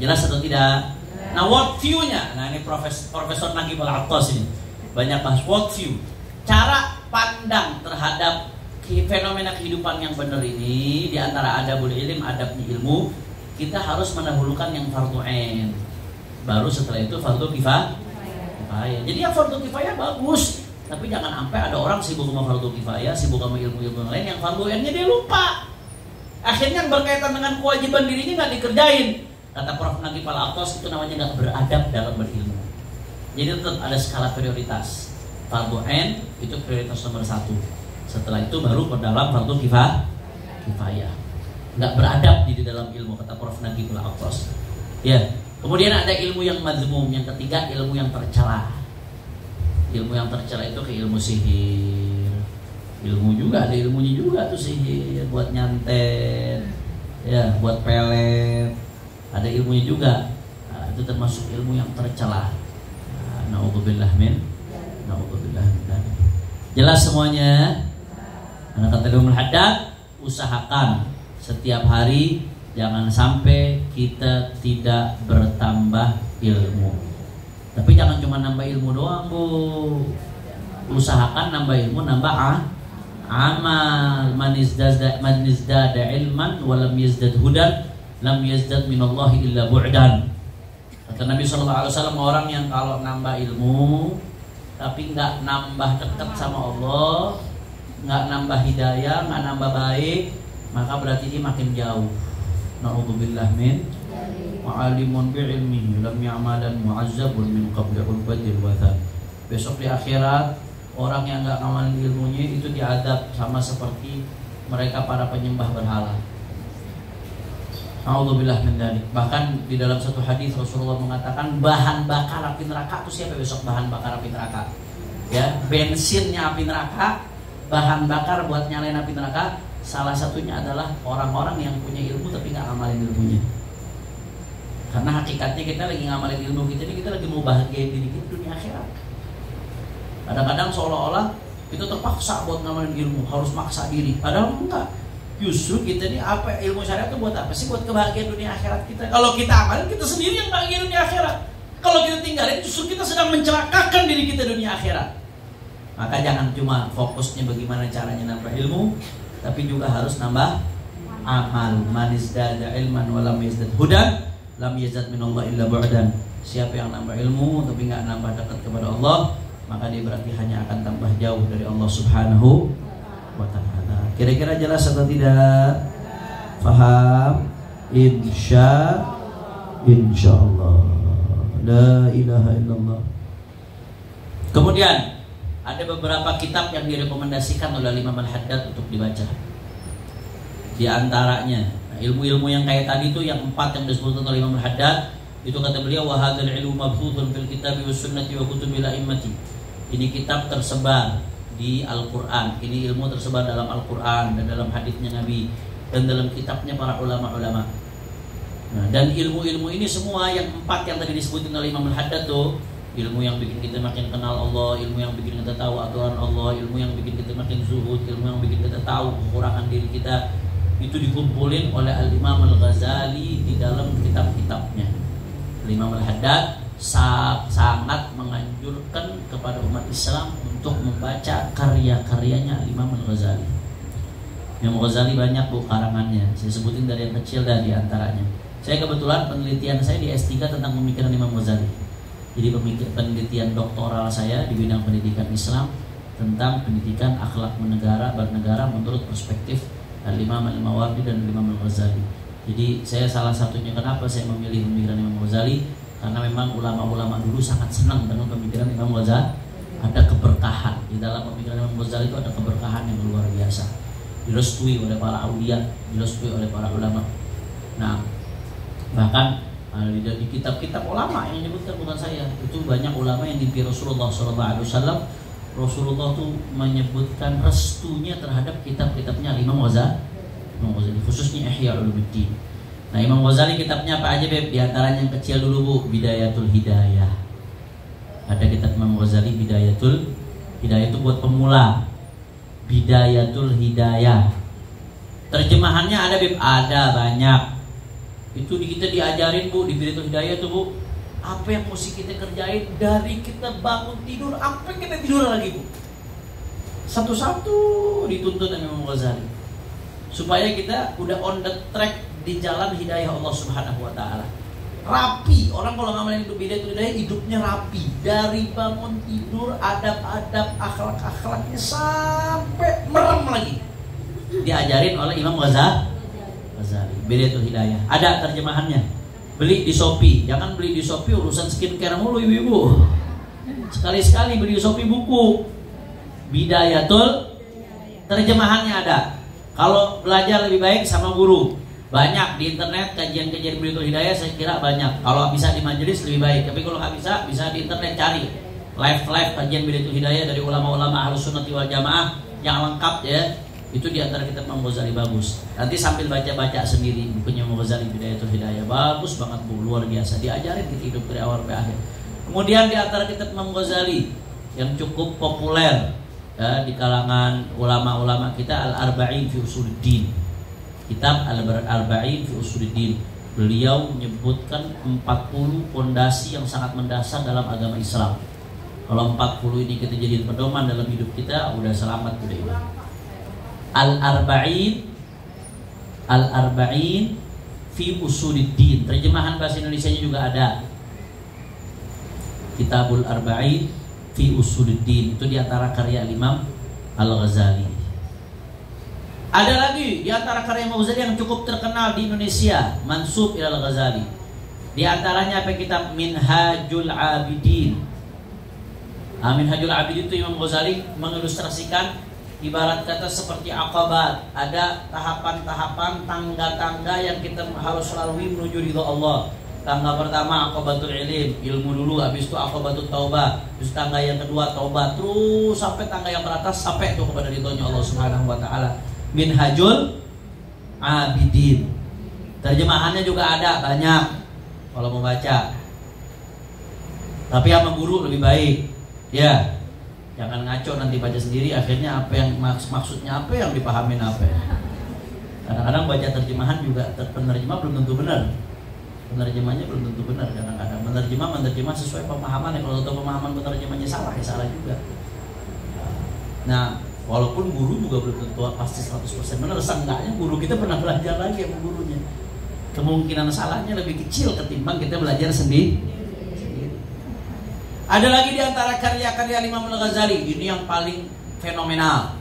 Jelas atau tidak? Nah, world view-nya, nah ini Profesor Nagib Al-Attas ini banyak bahas world view, cara pandang terhadap fenomena kehidupan yang benar ini. Di antara adabul ilm, adabnya ilmu, kita harus mendahulukan yang fardu ain, baru setelah itu fardu kifayah. Jadi yang fardu kifayah bagus, tapi jangan sampai ada orang sibuk sama fardu kifayah, sibuk sama ilmu-ilmu lain yang fardu ainnya dia lupa. Akhirnya yang berkaitan dengan kewajiban dirinya nggak dikerjain. Kata Prof. Nagib Al-Attas, itu namanya nggak beradab dalam berilmu. Jadi tetap ada skala prioritas. Fardu ain itu prioritas nomor 1. Setelah itu baru perdalam fardu kifayah. Nggak beradab di dalam ilmu, kata Prof. Nagib Al-Attas. Ya. Kemudian ada ilmu yang madzmum, yang ketiga ilmu yang tercela. Ilmu yang tercela itu ke ilmu sihir. Ilmu juga ada ilmunya juga tuh sihir, buat nyantet, ya, buat pelet. Ada ilmunya juga. Nah, itu termasuk ilmu yang tercela. Na'udzubillah min. Jelas semuanya? Karena kata Imam Haddad, usahakan setiap hari jangan sampai kita tidak bertambah ilmu. Tapi jangan cuma nambah ilmu doang, Bu. Usahakan nambah ilmu, nambah amal. Man izdada ilman wa lam yazdad hudan lam yazdad minallahi illa bu'dan. Kata Nabi SAW, orang yang kalau nambah ilmu tapi nggak nambah dekat sama Allah, nggak nambah hidayah, nggak nambah baik, maka berarti dia makin jauh. Na'udzubillah min. Ma'alimun bi'ilmihi lam ya'malan mu'azzabun min qabli ulbatil wathan. Besok di akhirat, orang yang nggak ngamalin ilmunya itu diadab sama seperti mereka para penyembah berhala. A'udzubillah min dzalik. Bahkan di dalam satu hadis Rasulullah mengatakan bahan bakar api neraka itu siapa besok bahan bakar api neraka? Ya, bensinnya api neraka, bahan bakar buat nyalain api neraka, salah satunya adalah orang-orang yang punya ilmu tapi nggak ngamalin ilmunya. Karena hakikatnya kita lagi ngamalin ilmu kita ini, kita lagi mau bahagiain diri kita dunia akhirat. Kadang-kadang seolah-olah kita terpaksa buat ngamalin ilmu, harus maksa diri. Padahal enggak. Justru kita ini apa ilmu syariat itu buat apa sih? Buat kebahagiaan dunia akhirat kita. Kalau kita amalin, kita sendiri yang bahagia dunia akhirat. Kalau kita tinggalin, justru kita sedang mencelakakan diri kita dunia akhirat. Maka jangan cuma fokusnya bagaimana caranya nambah ilmu, tapi juga harus nambah amal. Man izdada ilman wa lam yazdad hudan, lam yazad minallah illa bu'dan. Siapa yang nambah ilmu tapi nggak nambah dekat kepada Allah, maka dia berarti hanya akan tambah jauh dari Allah Subhanahu wa ta'ala. Kira-kira jelas atau tidak? Faham? Insyaallah. La ilaha illallah. Kemudian ada beberapa kitab yang direkomendasikan oleh Imam Al-Haddad untuk dibaca. Di antaranya ilmu-ilmu yang kayak tadi itu, yang 4 yang disebutkan oleh Imam Al-Haddad, itu kata beliau wa hadzal ilmu mabthutun fil kitabi was sunnati wa kutubil a'immati. Ini kitab tersebar di Al-Quran, ini ilmu tersebar dalam Al-Quran dan dalam hadisnya Nabi dan dalam kitabnya para ulama-ulama. Nah, dan ilmu-ilmu ini semua yang 4 yang tadi disebutin oleh Imam Al-Haddad tuh, ilmu yang bikin kita makin kenal Allah, ilmu yang bikin kita tahu aturan Allah, ilmu yang bikin kita makin zuhud, ilmu yang bikin kita tahu kekurangan diri kita, itu dikumpulin oleh Al-Imam Al-Ghazali di dalam kitab-kitabnya. Imam Al-Haddad sangat menganjurkan kepada umat Islam untuk membaca karya-karyanya Imam Al-Ghazali. Imam Al-Ghazali banyak bu karangannya. Saya sebutin dari yang kecil dan di antaranya. Saya kebetulan penelitian saya di S3 tentang pemikiran Imam Al-Ghazali. Jadi penelitian doktoral saya di bidang pendidikan Islam tentang pendidikan akhlak bernegara menurut perspektif Al-Imam Al-Mawardi dan Imam Al-Ghazali. Jadi saya salah satunya kenapa saya memilih pemikiran Imam Al-Ghazali, karena memang ulama-ulama dulu sangat senang dengan pemikiran Imam Ghazali. Ada keberkahan di dalam pemikiran Imam Ghazali, itu ada keberkahan yang luar biasa, direstui oleh para aulia, direstui oleh para ulama. Nah, bahkan di kitab-kitab ulama yang menyebutkan, bukan saya, itu banyak ulama yang mimpi Rasulullah SAW. Rasulullah itu menyebutkan restunya terhadap kitab-kitabnya Imam Ghazali, khususnya Ihya Ulumuddin. Nah, Imam Ghazali kitabnya apa aja, Beb? Di antaranya yang kecil dulu, Bu, Bidayatul Hidayah. Ada kitab Imam Ghazali Bidayatul Hidayah, itu buat pemula. Bidayatul Hidayah. Terjemahannya ada, Beb? Ada banyak. Itu kita diajarin, Bu, di Bidayatul Hidayah itu, Bu. Apa yang mesti kita kerjain dari kita bangun tidur sampai kita tidur lagi, Bu. Satu-satu dituntut oleh Imam Ghazali. Supaya kita udah on the track di jalan hidayah Allah Subhanahu wa ta'ala. Rapi, orang kalau ngamalin hidup Bidayatul Hidayah, hidupnya rapi. Dari bangun tidur, adab-adab, akhlak-akhlaknya sampai merem lagi, diajarin oleh Imam Ghazali. Bidayatul Hidayah. Ada terjemahannya. Beli di Shopee. Jangan beli di Shopee urusan skincare mulu, ibu-ibu. Sekali-sekali beli di Shopee buku Bidayatul, terjemahannya ada. Kalau belajar lebih baik sama guru. Banyak di internet kajian-kajian Bidayatul Hidayah, saya kira banyak. Kalau bisa di majelis lebih baik. Tapi kalau nggak bisa, bisa di internet cari live kajian Bidayatul Hidayah dari ulama-ulama Ahlus Sunnah wal Jamaah yang lengkap ya. Itu di antara kitab Imam Ghazali, bagus. Nanti sambil baca-baca sendiri bukunya Imam Ghazali Bidayatul Hidayah, bagus banget, Bu, luar biasa. Diajarin kita hidup dari awal sampai akhir. Kemudian di antara kitab Imam Ghazali yang cukup populer ya, di kalangan ulama-ulama kita, Al-Arba'in fi Usuluddin. Kitab Al-Arba'in fi Usuluddin. Beliau menyebutkan 40 fondasi yang sangat mendasar dalam agama Islam. Kalau 40 ini kita jadiin pedoman dalam hidup kita, udah selamat udah. Al-Arba'in fi Usuluddin. Terjemahan bahasa Indonesianya juga ada. Kitabul Arba'in fi Usuluddin. Itu di antara karya Imam Al-Ghazali. Ada lagi di antara karya Imam Ghazali yang cukup terkenal di Indonesia, mansub ila Al-Ghazali. Di antaranya apa? Kitab Minhajul Abidin. Minhajul Abidin itu Imam Ghazali mengilustrasikan Ibarat kata seperti aqabat, ada tahapan-tahapan, tangga-tangga yang kita harus lalui menuju ridho Allah. Tangga pertama aqabatul ilmu dulu, habis itu aqabatul taubah, terus tangga yang kedua taubat, terus sampai tangga yang teratas sampai itu kepada ridhonya Allah Subhanahu wa taala. Minhajul Abidin. Terjemahannya juga ada banyak kalau mau baca. Tapi sama guru lebih baik. Ya. Jangan ngaco nanti baca sendiri, akhirnya apa yang maksudnya apa yang dipahamin apa. Kadang-kadang baca terjemahan juga penerjemah belum tentu benar. Penerjemahnya belum tentu benar kadang-kadang. Menerjemah sesuai pemahamannya. Kalau tahu pemahaman penerjemahnya salah, ya salah juga. Nah, walaupun guru juga belum tentu pasti 100% benar. Seenggaknya guru kita pernah belajar lagi sama gurunya. Kemungkinan salahnya lebih kecil ketimbang kita belajar sendiri. Ada lagi di antara karya-karya Imam Al-Ghazali, ini yang paling fenomenal.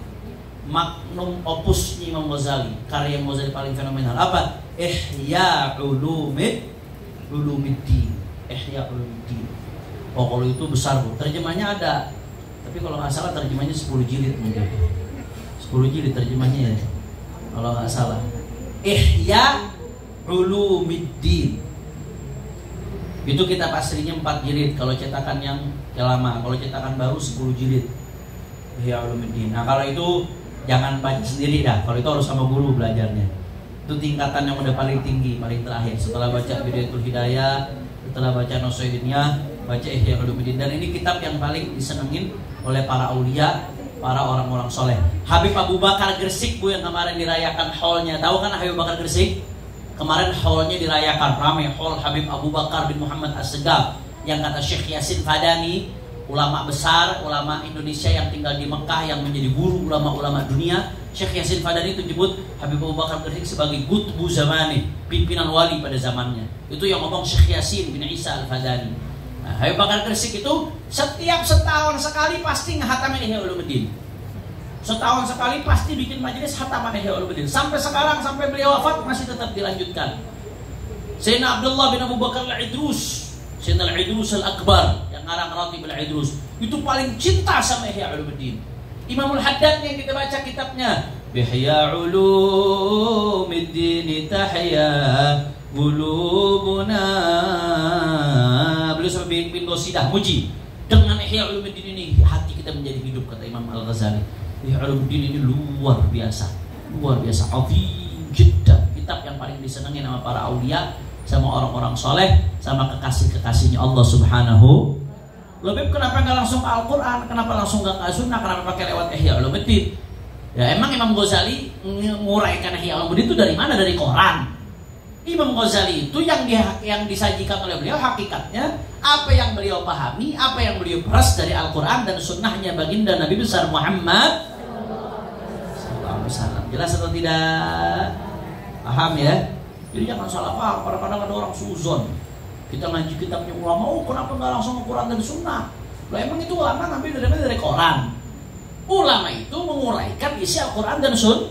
Magnum opus Imam Ghazali, karya Imam Ghazali paling fenomenal. Apa? Ihya Ulumuddin. Ihya Ulumuddin. Oh, kalau itu besar, Bu. Terjemahnya ada. Tapi kalau nggak salah terjemahnya 10 jilid mungkin. 10 jilid terjemahnya ya. Kalau nggak salah. Ihya Ulumuddin. Itu kitab aslinya 4 jilid. Kalau cetakan yang lama, kalau cetakan baru 10 jilid. Ihya Ulumuddin. Nah, kalau itu jangan baca sendiri dah. Kalau itu harus sama guru belajarnya. Itu tingkatan yang udah paling tinggi, paling terakhir. Setelah baca Bidayatul Hidayah, setelah baca Nusairiyah, baca Ihya Ulumuddin. Dan ini kitab yang paling disenengin oleh para aulia, para orang-orang soleh. Habib Abu Bakar Gresik, Bu, yang kemarin dirayakan haulnya. Tahu kan Habib Bakar Gresik? Kemarin haulnya dirayakan, ramai haul Habib Abu Bakar bin Muhammad As-Segaf. Yang kata Syekh Yasin Fadani, ulama besar, ulama Indonesia yang tinggal di Mekah, yang menjadi guru ulama-ulama dunia. Syekh Yasin Fadani itu menyebut Habib Abu Bakar Gresik sebagai Qutbu Zamani, pimpinan wali pada zamannya. Itu yang ngomong Syekh Yasin bin Isa Al-Fadani. Nah, Habib Bakar Gresik itu setiap setahun sekali pasti ngehatamin Ihya Ulumuddin. Setahun sekali pasti bikin majelis khataman Ihya Ulumuddin. Sampai sekarang, sampai beliau wafat masih tetap dilanjutkan. Sayyidina Abdullah bin Abu Bakar Al-Idrus, Sayyidina Al-Idrus Al-Akbar, yang ngarang Ratib Al-Idrus, itu paling cinta sama Ihya Ulumuddin. Imamul Haddad yang kita baca kitabnya, Ihya Ulumuddin tahya qulubuna. Beliau sampai bikin qasidah muji. Dengan Ihya Ulumuddin ini hati kita menjadi hidup, kata Imam Al-Ghazali. Ihya Ulumuddin ini luar biasa, azim jiddan. Kitab yang paling disenangi sama para aulia, sama orang-orang soleh, sama kekasih-kekasihnya Allah Subhanahu. Lebih kenapa nggak langsung ke Al-Quran? Kenapa langsung nggak ke Sunnah? Kenapa pakai lewat Ihya Ulumuddin? Ya emang Imam Ghazali menguraikan Ihya Ulumuddin itu dari mana? Dari Quran. Imam Ghazali itu yang disajikan oleh beliau hakikatnya apa yang beliau pahami, apa yang beliau peras dari Al-Quran dan Sunnahnya baginda Nabi besar Muhammad SAW. Jelas atau tidak? Paham ya? Jadi jangan salah paham. Kadang-kadang ada orang suzon. Kita ngaji kitabnya ulama, oh kenapa nggak langsung ke Quran dan Sunnah? Lah emang itu ulama ngambil dari Quran. Ulama itu menguraikan isi Al-Quran dan Sunnah.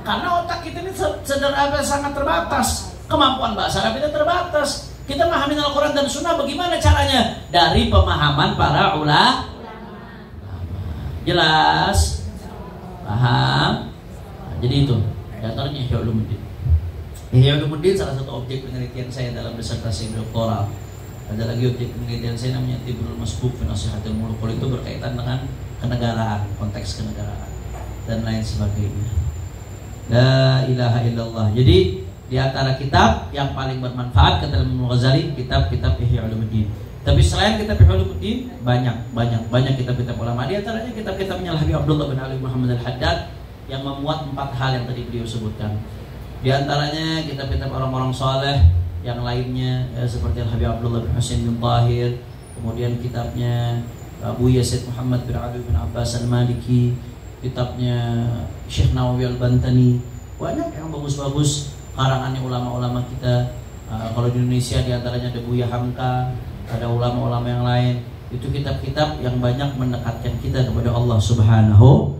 Karena otak kita ini sangat terbatas. Kemampuan bahasa Arab kita terbatas. Kita memahami Al-Quran dan Sunnah bagaimana caranya? Dari pemahaman para ulama. Jelas? Paham? Nah, jadi itu diantaranya Ihya Ulumuddin. Ihya Ulumuddin salah satu objek penelitian saya dalam disertasi doktoral. Ada lagi objek penelitian saya namanya Tibrul Masbuk fi Nasihatil Muluk. Itu berkaitan dengan kenegaraan, konteks kenegaraan dan lain sebagainya. La ilaha illallah. Jadi di antara kitab yang paling bermanfaat kata Imam Ghazali, kitab-kitab Ihya Ulumuddin. Tapi selain kitab Ihya Ulumuddin, banyak kitab-kitab ulama. Di antaranya kitab-kitabnya Habib Abdullah bin Ali Muhammad Al-Haddad yang memuat 4 hal yang tadi beliau sebutkan. Di antaranya kitab-kitab orang-orang saleh yang lainnya seperti Habib Abdullah bin Husain bin Tahir, kemudian kitabnya Abu Yazid Muhammad bin Abi bin Abbas Al-Maliki, kitabnya Syekh Nawawi Al-Bantani. Banyak yang bagus-bagus karangannya ulama-ulama kita. Kalau di Indonesia diantaranya ada Buya Hamka, ada ulama-ulama yang lain. Itu kitab-kitab yang banyak mendekatkan kita kepada Allah Subhanahu.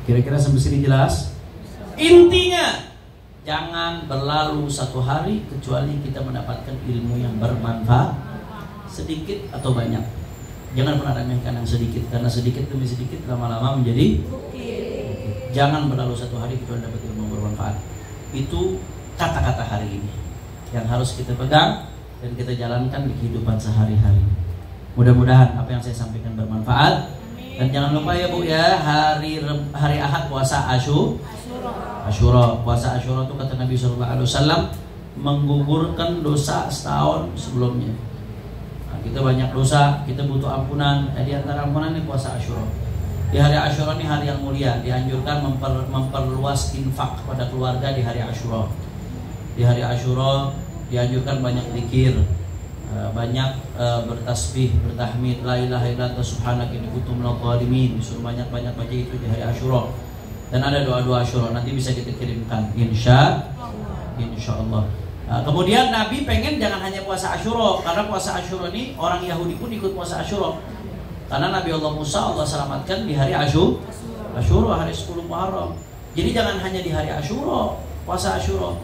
Kira-kira sampai sini jelas? Intinya jangan berlalu satu hari kecuali kita mendapatkan ilmu yang bermanfaat, sedikit atau banyak. Jangan pernah remehkan yang sedikit, karena sedikit demi sedikit lama-lama menjadi bukit. Jangan berlalu satu hari kecuali dapat ilmu bermanfaat. Itu kata-kata hari ini yang harus kita pegang dan kita jalankan di kehidupan sehari-hari. Mudah-mudahan apa yang saya sampaikan bermanfaat. Dan jangan lupa ya Bu ya, hari Ahad puasa Asyura. Puasa Asyura itu kata Nabi SAW menggugurkan dosa setahun sebelumnya. Nah, kita banyak dosa, kita butuh ampunan. Di antara ampunan ini puasa Asyura. Di hari Asyura ini hari yang mulia, dianjurkan memperluas infak kepada keluarga di hari Asyura. Di hari Asyura dianjurkan banyak zikir, banyak bertasbih, bertahmid, la ilaha illa anta subhanaka inni kuntu minadh dhalimin. Disuruh banyak-banyak baca itu di hari Asyura. Dan ada doa-doa Asyura, nanti bisa kita kirimkan insyaallah. Kemudian Nabi pengen jangan hanya puasa Asyura, karena puasa Asyura ini orang Yahudi pun ikut puasa Asyura. Karena Nabi Allah Musa Allah selamatkan di hari Asyura, hari 10 Muharram. Jadi jangan hanya di hari Asyura puasa Asyura.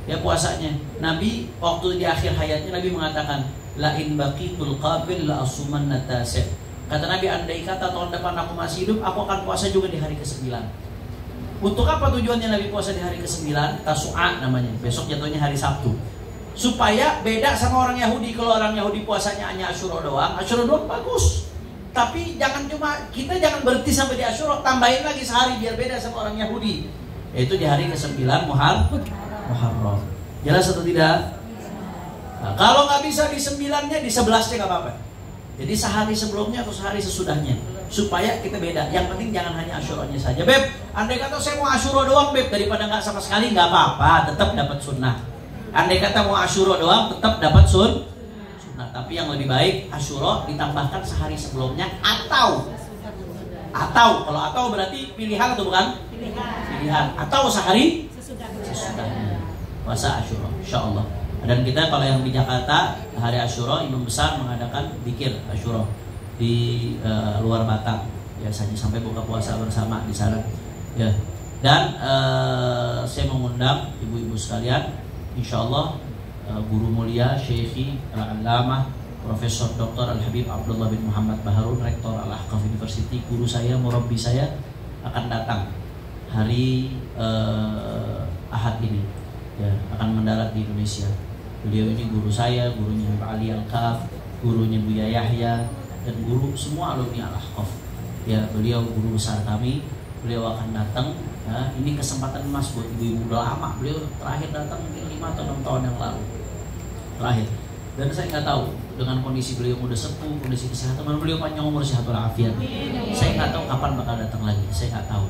Ya puasanya Nabi waktu di akhir hayatnya Nabi mengatakan la in baqitul qabil la asumanna tasi'. Kata Nabi, andai kata tahun depan aku masih hidup, aku akan puasa juga di hari ke-9. Untuk apa tujuannya Nabi puasa di hari ke-9? Tasu'a namanya. Besok jatuhnya hari Sabtu. Supaya beda sama orang Yahudi. Kalau orang Yahudi puasanya hanya Asyura doang bagus. Tapi kita jangan berhenti sampai di Asyura, tambahin lagi sehari biar beda sama orang Yahudi. Yaitu di hari ke-9 Muharram. Jelas atau tidak? Nah, kalau nggak bisa di 9-nya, di 11-nya nggak apa-apa. Jadi sehari sebelumnya atau sehari sesudahnya, supaya kita beda. Yang penting jangan hanya Asyuranya saja. Beb, andai kata saya mau Asyura doang Beb, daripada nggak sama sekali, nggak apa-apa, tetap dapat sunnah. Andai kata mau Asyura doang, tetap dapat sunnah. Tapi yang lebih baik Asyura ditambahkan sehari sebelumnya atau kalau atau berarti pilihan atau bukan? Pilihan. Atau sehari sesudahnya puasa Asyura, insyaallah. Dan kita kalau yang di Jakarta hari Asyura, imam besar mengadakan zikir Asyura di luar Batam biasanya sampai buka puasa bersama di sana. Ya. Dan saya mengundang ibu-ibu sekalian, insyaallah guru mulia Syekhi Al-Allamah Profesor Dr. Al-Habib Abdullah bin Muhammad Baharun, Rektor Al-Ahqaf University, guru saya, murabbi saya, akan datang hari Ahad ini. Ya, akan mendarat di Indonesia. Beliau ini guru saya, gurunya Pak Ali Al-Kaf, gurunya Buya Yahya, dan guru semua alumni Al-Ahqaf. Ya, beliau guru besar kami. Beliau akan datang. Ya, ini kesempatan emas buat ibu-ibu, udah lama. Beliau terakhir datang mungkin 5 atau 6 tahun yang lalu. Terakhir. Dan saya nggak tahu dengan kondisi beliau udah sepuh, kondisi kesehatan, beliau panjang umur sehat walafiat. Saya nggak tahu kapan bakal datang lagi. Saya nggak tahu.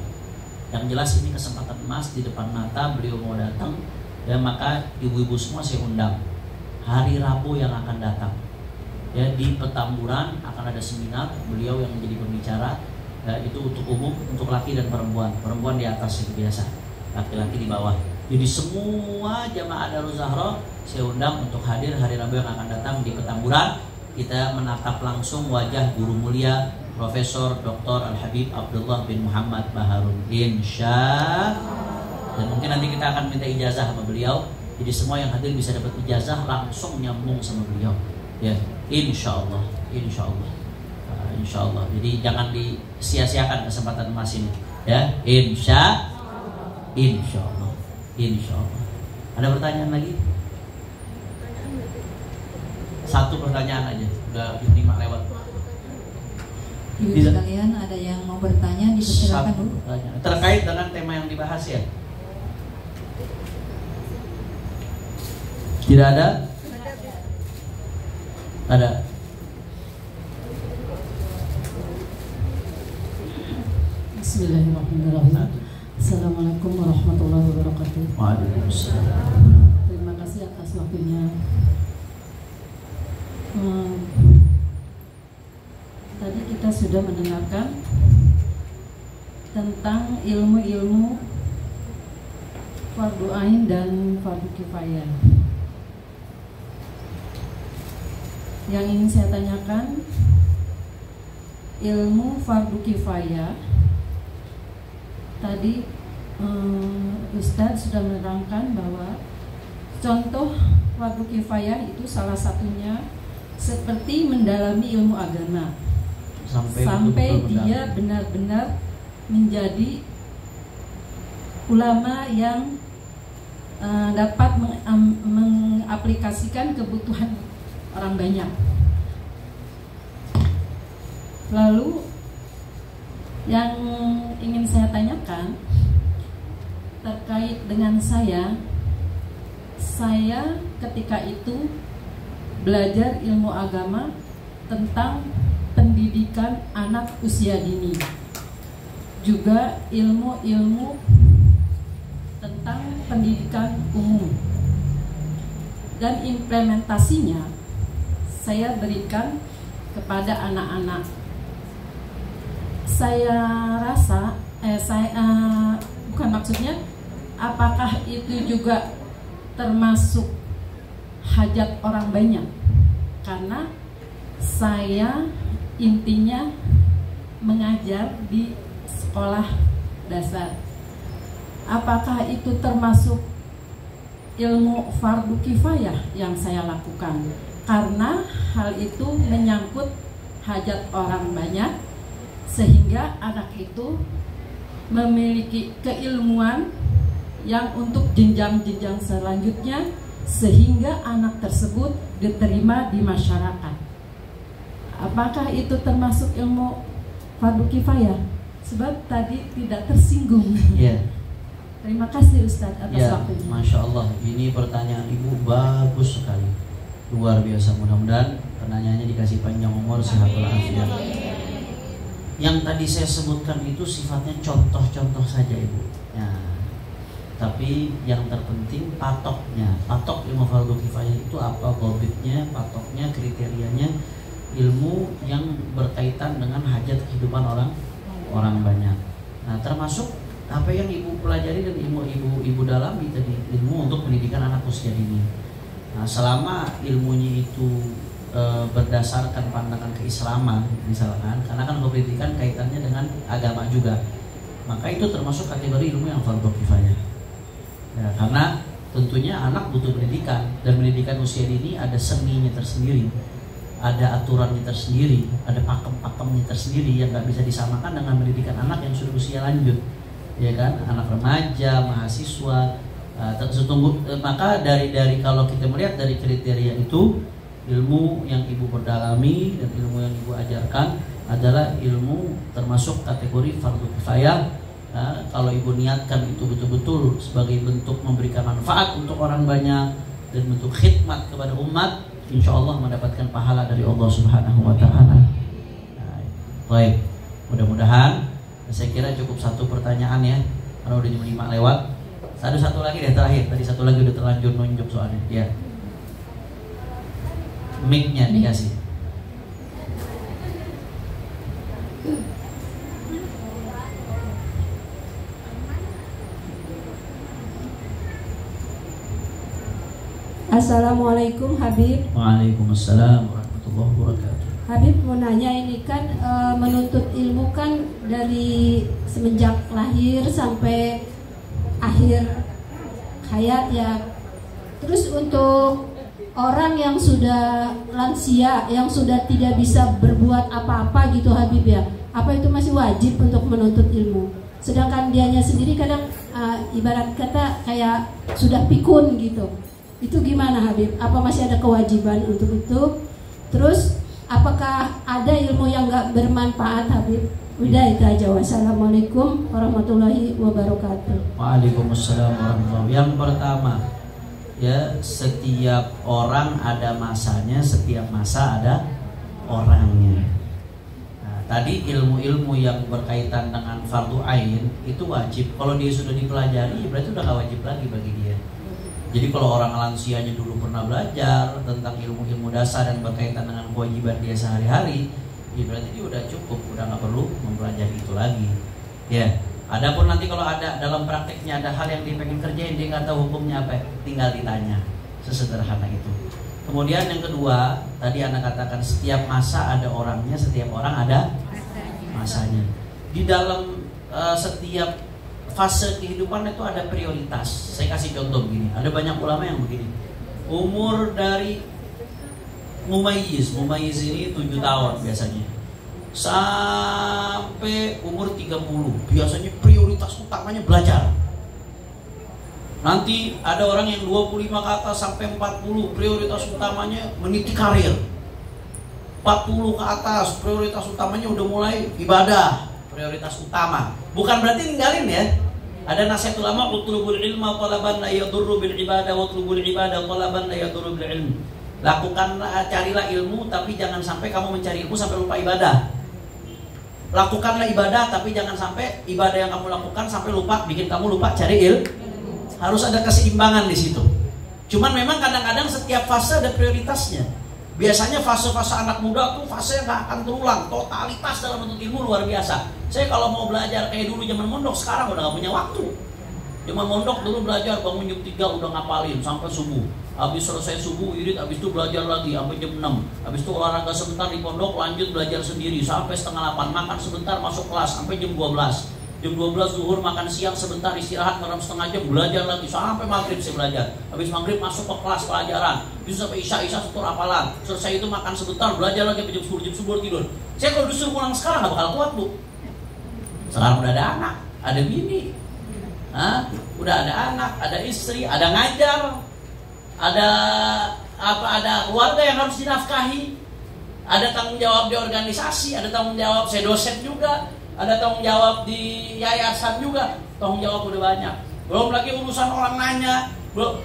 Yang jelas ini kesempatan emas di depan mata, beliau mau datang. Ya, maka ibu-ibu semua saya undang hari Rabu yang akan datang. Ya, di Petamburan akan ada seminar, beliau yang menjadi pembicara. Ya, itu untuk umum, untuk laki dan perempuan. Perempuan di atas itu biasa, laki-laki di bawah. Jadi semua jamaah Darul Zahra saya undang untuk hadir hari Rabu yang akan datang di Petamburan. Kita menatap langsung wajah guru mulia Profesor Dr. Al-Habib Abdullah bin Muhammad Baharun, insyaallah. Dan mungkin nanti kita akan minta ijazah sama beliau. Jadi semua yang hadir bisa dapat ijazah langsung nyambung sama beliau. Ya, insyaallah. Insyaallah. Jadi jangan disia-siakan kesempatan emas ini. Ya, insyaallah. Ada pertanyaan lagi? Satu pertanyaan aja. Udah 5 lewat. Ibu sekalian, ada yang mau bertanya, dipersilakan dulu. Terkait dengan tema yang dibahas ya. Tidak ada? Ada. Bismillahirrahmanirrahim. Assalamualaikum warahmatullahi wabarakatuh. Waalaikumsalam. Terima kasih atas waktunya. Tadi kita sudah mendengarkan tentang ilmu-ilmu fardu ain dan fardu kifayah. Yang ingin saya tanyakan, ilmu fardu kifayah tadi Ustadz sudah menerangkan bahwa contoh fardu kifayah itu salah satunya seperti mendalami ilmu agama sampai betul-betul dia benar-benar menjadi ulama yang dapat mengaplikasikan kebutuhan orang banyak. Lalu yang ingin saya tanyakan terkait dengan saya ketika itu belajar ilmu agama tentang pendidikan anak usia dini, juga ilmu-ilmu tentang pendidikan umum, dan implementasinya saya berikan kepada anak-anak. Saya rasa bukan maksudnya apakah itu juga termasuk hajat orang banyak, karena saya intinya mengajar di sekolah dasar. Apakah itu termasuk ilmu fardu kifayah yang saya lakukan? Karena hal itu menyangkut hajat orang banyak, sehingga anak itu memiliki keilmuan yang untuk jenjang-jenjang selanjutnya, sehingga anak tersebut diterima di masyarakat. Apakah itu termasuk ilmu fardu kifayah? Sebab tadi tidak tersinggung. Yeah. Terima kasih Ustadz atas waktunya. Masya Allah, ini pertanyaan Ibu bagus sekali, luar biasa. Mudah-mudahan pertanyaannya dikasih panjang umur, sehat walafiat. Yang tadi saya sebutkan itu sifatnya contoh-contoh saja Ibu. Ya. Tapi yang terpenting patoknya. Patok ilmu fardu kifayah itu apa? Gobitnya, patoknya, kriterianya, ilmu yang berkaitan dengan hajat kehidupan orang banyak. Nah, termasuk apa yang Ibu pelajari dan ibu dalami tadi, ilmu untuk pendidikan anak usia dini. Nah, selama ilmunya itu berdasarkan pandangan keislaman misalkan, karena kan pendidikan kaitannya dengan agama juga, maka itu termasuk kategori ilmu yang fardu kifayah. Ya, karena tentunya anak butuh pendidikan, dan pendidikan usia dini ada seninya tersendiri, ada aturannya tersendiri, ada pakem-pakemnya tersendiri yang nggak bisa disamakan dengan pendidikan anak yang sudah usia lanjut, ya kan, anak remaja, mahasiswa. Maka dari kalau kita melihat dari kriteria itu, ilmu yang Ibu berdalami dan ilmu yang Ibu ajarkan adalah ilmu termasuk kategori fardu kifayah. Nah, kalau Ibu niatkan itu betul-betul sebagai bentuk memberikan manfaat untuk orang banyak dan bentuk khidmat kepada umat, insya Allah mendapatkan pahala dari Allah Subhanahu wa Ta'ala. Nah, baik, mudah-mudahan saya kira cukup satu pertanyaan ya, karena udah jam 5 lewat. Satu lagi deh terakhir, tadi satu lagi udah terlanjur nunjuk soalnya ya. Mic-nya dikasih. Assalamualaikum Habib. Waalaikumsalam warahmatullahi wabarakatuh. Habib mau nanya, ini kan menuntut ilmu kan dari semenjak lahir sampai akhir hayat ya. Terus untuk orang yang sudah lansia, yang sudah tidak bisa berbuat apa-apa gitu Habib ya, apa itu masih wajib untuk menuntut ilmu? Sedangkan dianya sendiri kadang ibarat kata kayak sudah pikun gitu. Itu gimana Habib? Apa masih ada kewajiban untuk itu? Terus apakah ada ilmu yang nggak bermanfaat Habib? Udah itu aja. Wassalamualaikum warahmatullahi wabarakatuh. Waalaikumsalam warahmatullahi wabarakatuh. Yang pertama, ya, setiap orang ada masanya, setiap masa ada orangnya. Nah, tadi ilmu-ilmu yang berkaitan dengan fardu ain itu wajib. Kalau dia sudah dipelajari, berarti udah gak wajib lagi bagi dia. Jadi kalau orang lansianya dulu pernah belajar tentang ilmu-ilmu dasar dan berkaitan dengan kewajiban dia sehari-hari, ya berarti dia udah cukup, udah gak perlu mempelajari itu lagi. Ya. Adapun nanti kalau ada dalam prakteknya ada hal yang dia pengen kerjain, dia nggak tahu hukumnya apa, tinggal ditanya, sesederhana itu. Kemudian yang kedua, tadi Anda katakan setiap masa ada orangnya, setiap orang ada masanya. Di dalam setiap fase kehidupan itu ada prioritas. Saya kasih contoh begini, ada banyak ulama yang begini, umur dari mumayyiz ini 7 tahun biasanya sampai umur 30. Biasanya prioritas utamanya belajar. Nanti ada orang yang 25 ke atas sampai 40, prioritas utamanya meniti karir. 40 ke atas, prioritas utamanya udah mulai ibadah, prioritas utama. Bukan berarti ninggalin ya. Ada nasihat ulama, utlubul ilma talaban la yadurru bil ibadah wa utlubul ibadah talaban la yadurru bil ilm. Lakukanlah, carilah ilmu, tapi jangan sampai kamu mencari ilmu sampai lupa ibadah. Lakukanlah ibadah, tapi jangan sampai ibadah yang kamu lakukan sampai lupa, bikin kamu lupa cari ilmu. Harus ada keseimbangan di situ. Cuman memang kadang-kadang setiap fase ada prioritasnya. Biasanya fase-fase anak muda tuh fase yang gak akan terulang. Totalitas dalam menuntut ilmu luar biasa. Saya kalau mau belajar kayak dulu zaman mondok, sekarang udah gak punya waktu. Zaman mondok dulu belajar bangun jam 3 udah ngapalin sampai subuh. Habis selesai subuh irit, habis itu belajar lagi sampai jam 6. Habis itu olahraga sebentar di pondok, lanjut belajar sendiri sampai setengah 8. Makan sebentar, masuk kelas sampai jam 12. Jam 12 zuhur makan siang sebentar, istirahat malam setengah jam, belajar lagi sampai maghrib saya belajar. Habis maghrib masuk ke kelas pelajaran, bisa sampai isya setor hafalan. Selesai itu makan sebentar, belajar lagi sampai jam 10 tidur. Saya kalau disuruh pulang sekarang nggak bakal kuat, Bu. Sekarang udah ada anak, ada bini, udah ada anak, ada istri, ada ngajar, ada keluarga yang harus dinafkahi, ada tanggung jawab di organisasi, ada tanggung jawab saya dosen juga. Ada tanggung jawab di yayasan juga, tanggung jawab udah banyak. Belum lagi urusan orang nanya, belum,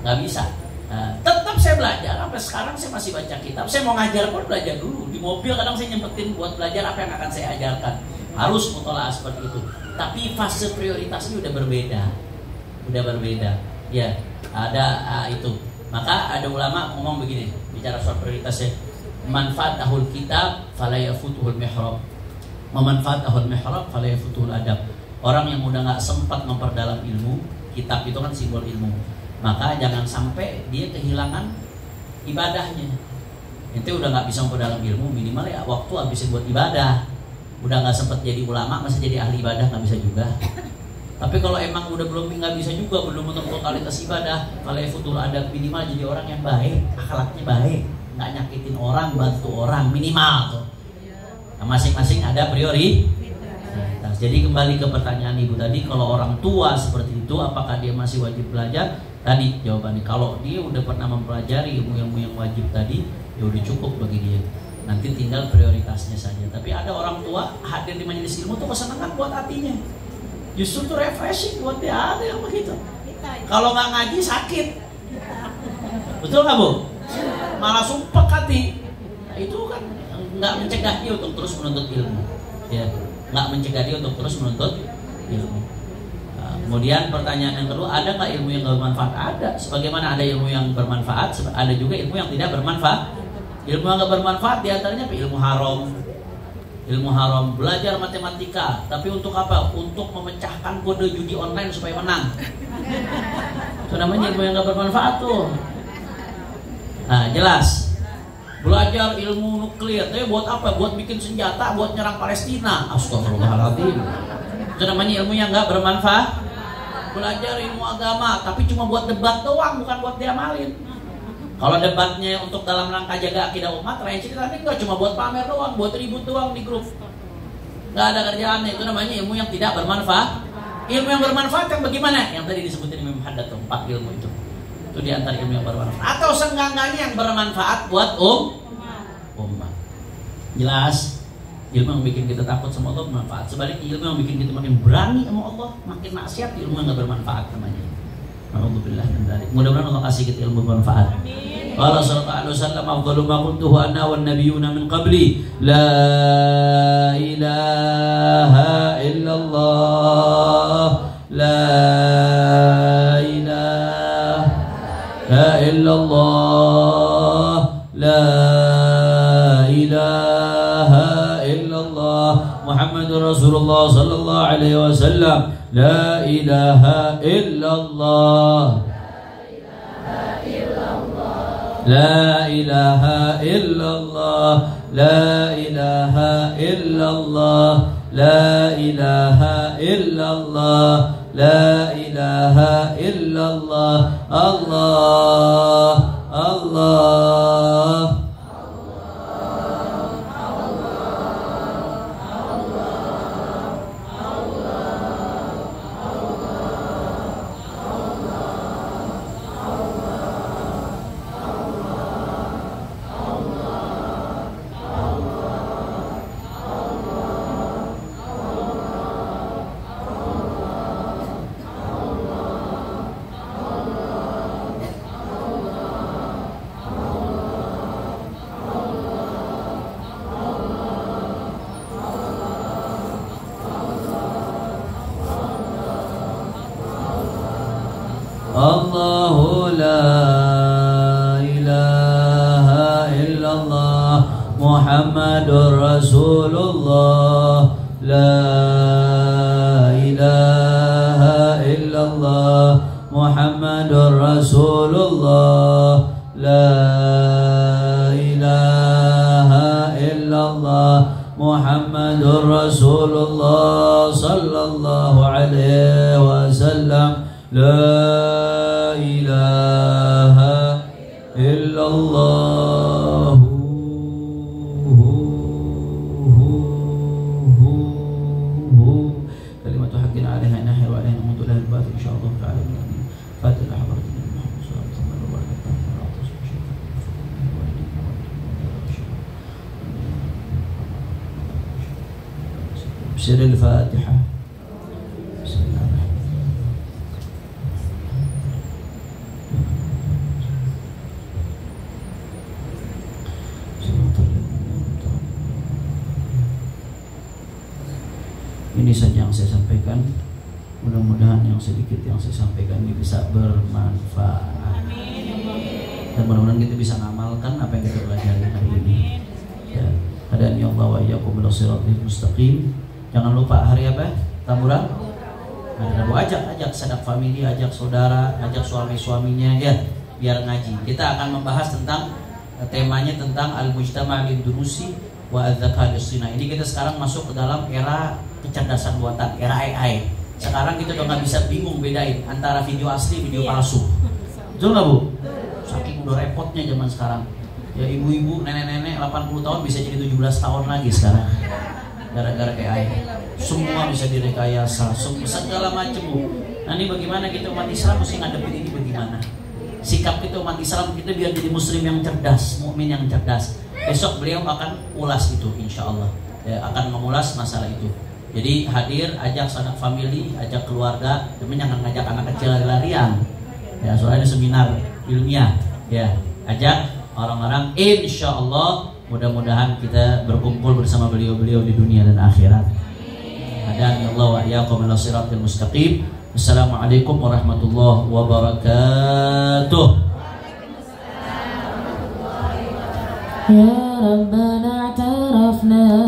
nggak bisa. Nah, tetap saya belajar, sampai sekarang saya masih baca kitab. Saya mau ngajar pun belajar dulu. Di mobil kadang saya nyempetin buat belajar apa yang akan saya ajarkan. Harus mutolaah seperti itu. Tapi fase prioritasnya udah berbeda. Ya, ada itu. Maka ada ulama ngomong begini, bicara soal prioritasnya. Manfaatahul kitab, fala yafutuhul mihrab. Memanfaatahul mihrab fala yafutuhul adab. Orang yang udah nggak sempat memperdalam ilmu, kitab itu kan simbol ilmu, maka jangan sampai dia kehilangan ibadahnya. Itu udah nggak bisa memperdalam ilmu, minimal ya waktu habisin buat ibadah. Udah nggak sempat jadi ulama, masa jadi ahli ibadah nggak bisa juga. Tapi kalau emang udah belum nggak bisa juga, belum untuk totalitas ibadah, fala yafutuhul adab, minimal jadi orang yang baik, akhlaknya baik, nggak nyakitin orang, bantu orang, minimal tuh. Nah, masing-masing ada priori. Nah, jadi kembali ke pertanyaan ibu tadi, kalau orang tua seperti itu, apakah dia masih wajib belajar? Tadi jawabannya, kalau dia udah pernah mempelajari ilmu-ilmu yang wajib tadi, ya udah cukup bagi dia. Nanti tinggal prioritasnya saja. Tapi ada orang tua hadir di majelis ilmu tuh kesenangan buat hatinya. Justru tuh refreshing buat dia, ada yang begitu. Kalau nggak ngaji sakit, betul nggak Bu? Malah sumpek hati. Nah, itu kan nggak mencegah dia untuk terus menuntut ilmu, ya, nggak mencegah dia untuk terus menuntut ilmu. Nah, kemudian pertanyaan yang kedua, ada nggak ilmu yang bermanfaat? Ada. Sebagaimana ada ilmu yang bermanfaat, ada juga ilmu yang tidak bermanfaat. Ilmu yang nggak bermanfaat diantaranya ilmu haram. Belajar matematika, tapi untuk apa? Untuk memecahkan kode judi online supaya menang. Itu namanya ilmu yang nggak bermanfaat tuh. Nah, jelas. Belajar ilmu nuklir, tapi buat apa? Buat bikin senjata, buat nyerang Palestina. Astagfirullahaladzim. Itu namanya ilmu yang nggak bermanfaat. Belajar ilmu agama, tapi cuma buat debat doang, bukan buat diamalin. Kalau debatnya untuk dalam rangka jaga akidah umat, lain cerita. Ini nggak cuma buat pamer doang, buat ribut doang di grup. Nggak ada kerjaannya. Itu namanya ilmu yang tidak bermanfaat. Ilmu yang bermanfaat yang bagaimana? Yang tadi disebutin Imam Haddad, 4 ilmu itu. Itu di antara ilmu yang bermanfaat. Atau seenggak-enggaknya yang bermanfaat buat umat. Jelas, ilmu yang bikin kita takut sama Allah bermanfaat. Sebaliknya ilmu yang bikin kita makin berani sama Allah, makin maksiat, ilmu yang nggak bermanfaat namanya. Alhamdulillah. Mudah-mudahan Allah kasih kita ilmu bermanfaat. Qala sallallahu alaihi wasallam, afdalu ma qultuhu ana wan nabiyyuna min qabli, la ilaha illallah, la ilaha illallah, la ilaha illallah, Muhammadur Rasulullah sallallahu alaihi wasallam, la ilaha illallah, la ilaha illallah, la ilaha illallah, la ilaha illallah, la ilaha illallah, Allah, Allah, Muhammadur Rasulullah, la ilaha illallah Muhammadur Rasulullah, la ilaha illallah Muhammadur Rasulullah sallallahu alaihi wasallam, la ilaha illallah. Kalimatu haqqin 'alaiha nahya wa 'alaiha namutu lahal batil insyaallah ta'ala. Fatiha hadratin Muhammad sallallahu alaihi wasallam. Bismillah al-Fatihah. Ini saja yang saya sampaikan. Mudah-mudahan yang sedikit yang saya sampaikan ini bisa bermanfaat. Dan mudah-mudahan kita bisa ngamalkan apa yang kita pelajari hari ini. Ya, hadani Allah wa iyyakum ila shiratal mustaqim. Jangan lupa hari apa? Tamuran. Hari Rabu ajak sanak famili, ajak saudara, ajak suami-suaminya ya, biar ngaji. Kita akan membahas tentang temanya tentang al-mujtama' lid-durusi wa adz-dzaka lis-sina. Ini kita sekarang masuk ke dalam era kecerdasan buatan, era AI. Sekarang kita udah nggak bisa bingung bedain antara video asli, video palsu. Betul nggak Bu? Saking udah repotnya zaman sekarang. Ya ibu-ibu, nenek-nenek 80 tahun bisa jadi 17 tahun lagi sekarang. Gara-gara AI. Semua bisa direkayasa, segala macam Bu. Nah ini bagaimana kita umat Islam mesti ngadepin ini bagaimana? Sikap kita umat Islam kita biar jadi muslim yang cerdas, mukmin yang cerdas. Besok beliau akan ulas itu insya Allah. Ya, akan mengulas masalah itu. Jadi hadir, ajak sanak family, ajak keluarga, tapi jangan ngajak anak kecil lari-larian. Ya, soalnya seminar ilmiah. Ya, ajak orang-orang. Insya Allah, mudah-mudahan kita berkumpul bersama beliau-beliau di dunia dan akhirat. Hadani Allah wa iyyakum ila shiratal mustaqim. Assalamualaikum warahmatullahi wabarakatuh. Ya Rabbana i'tarafna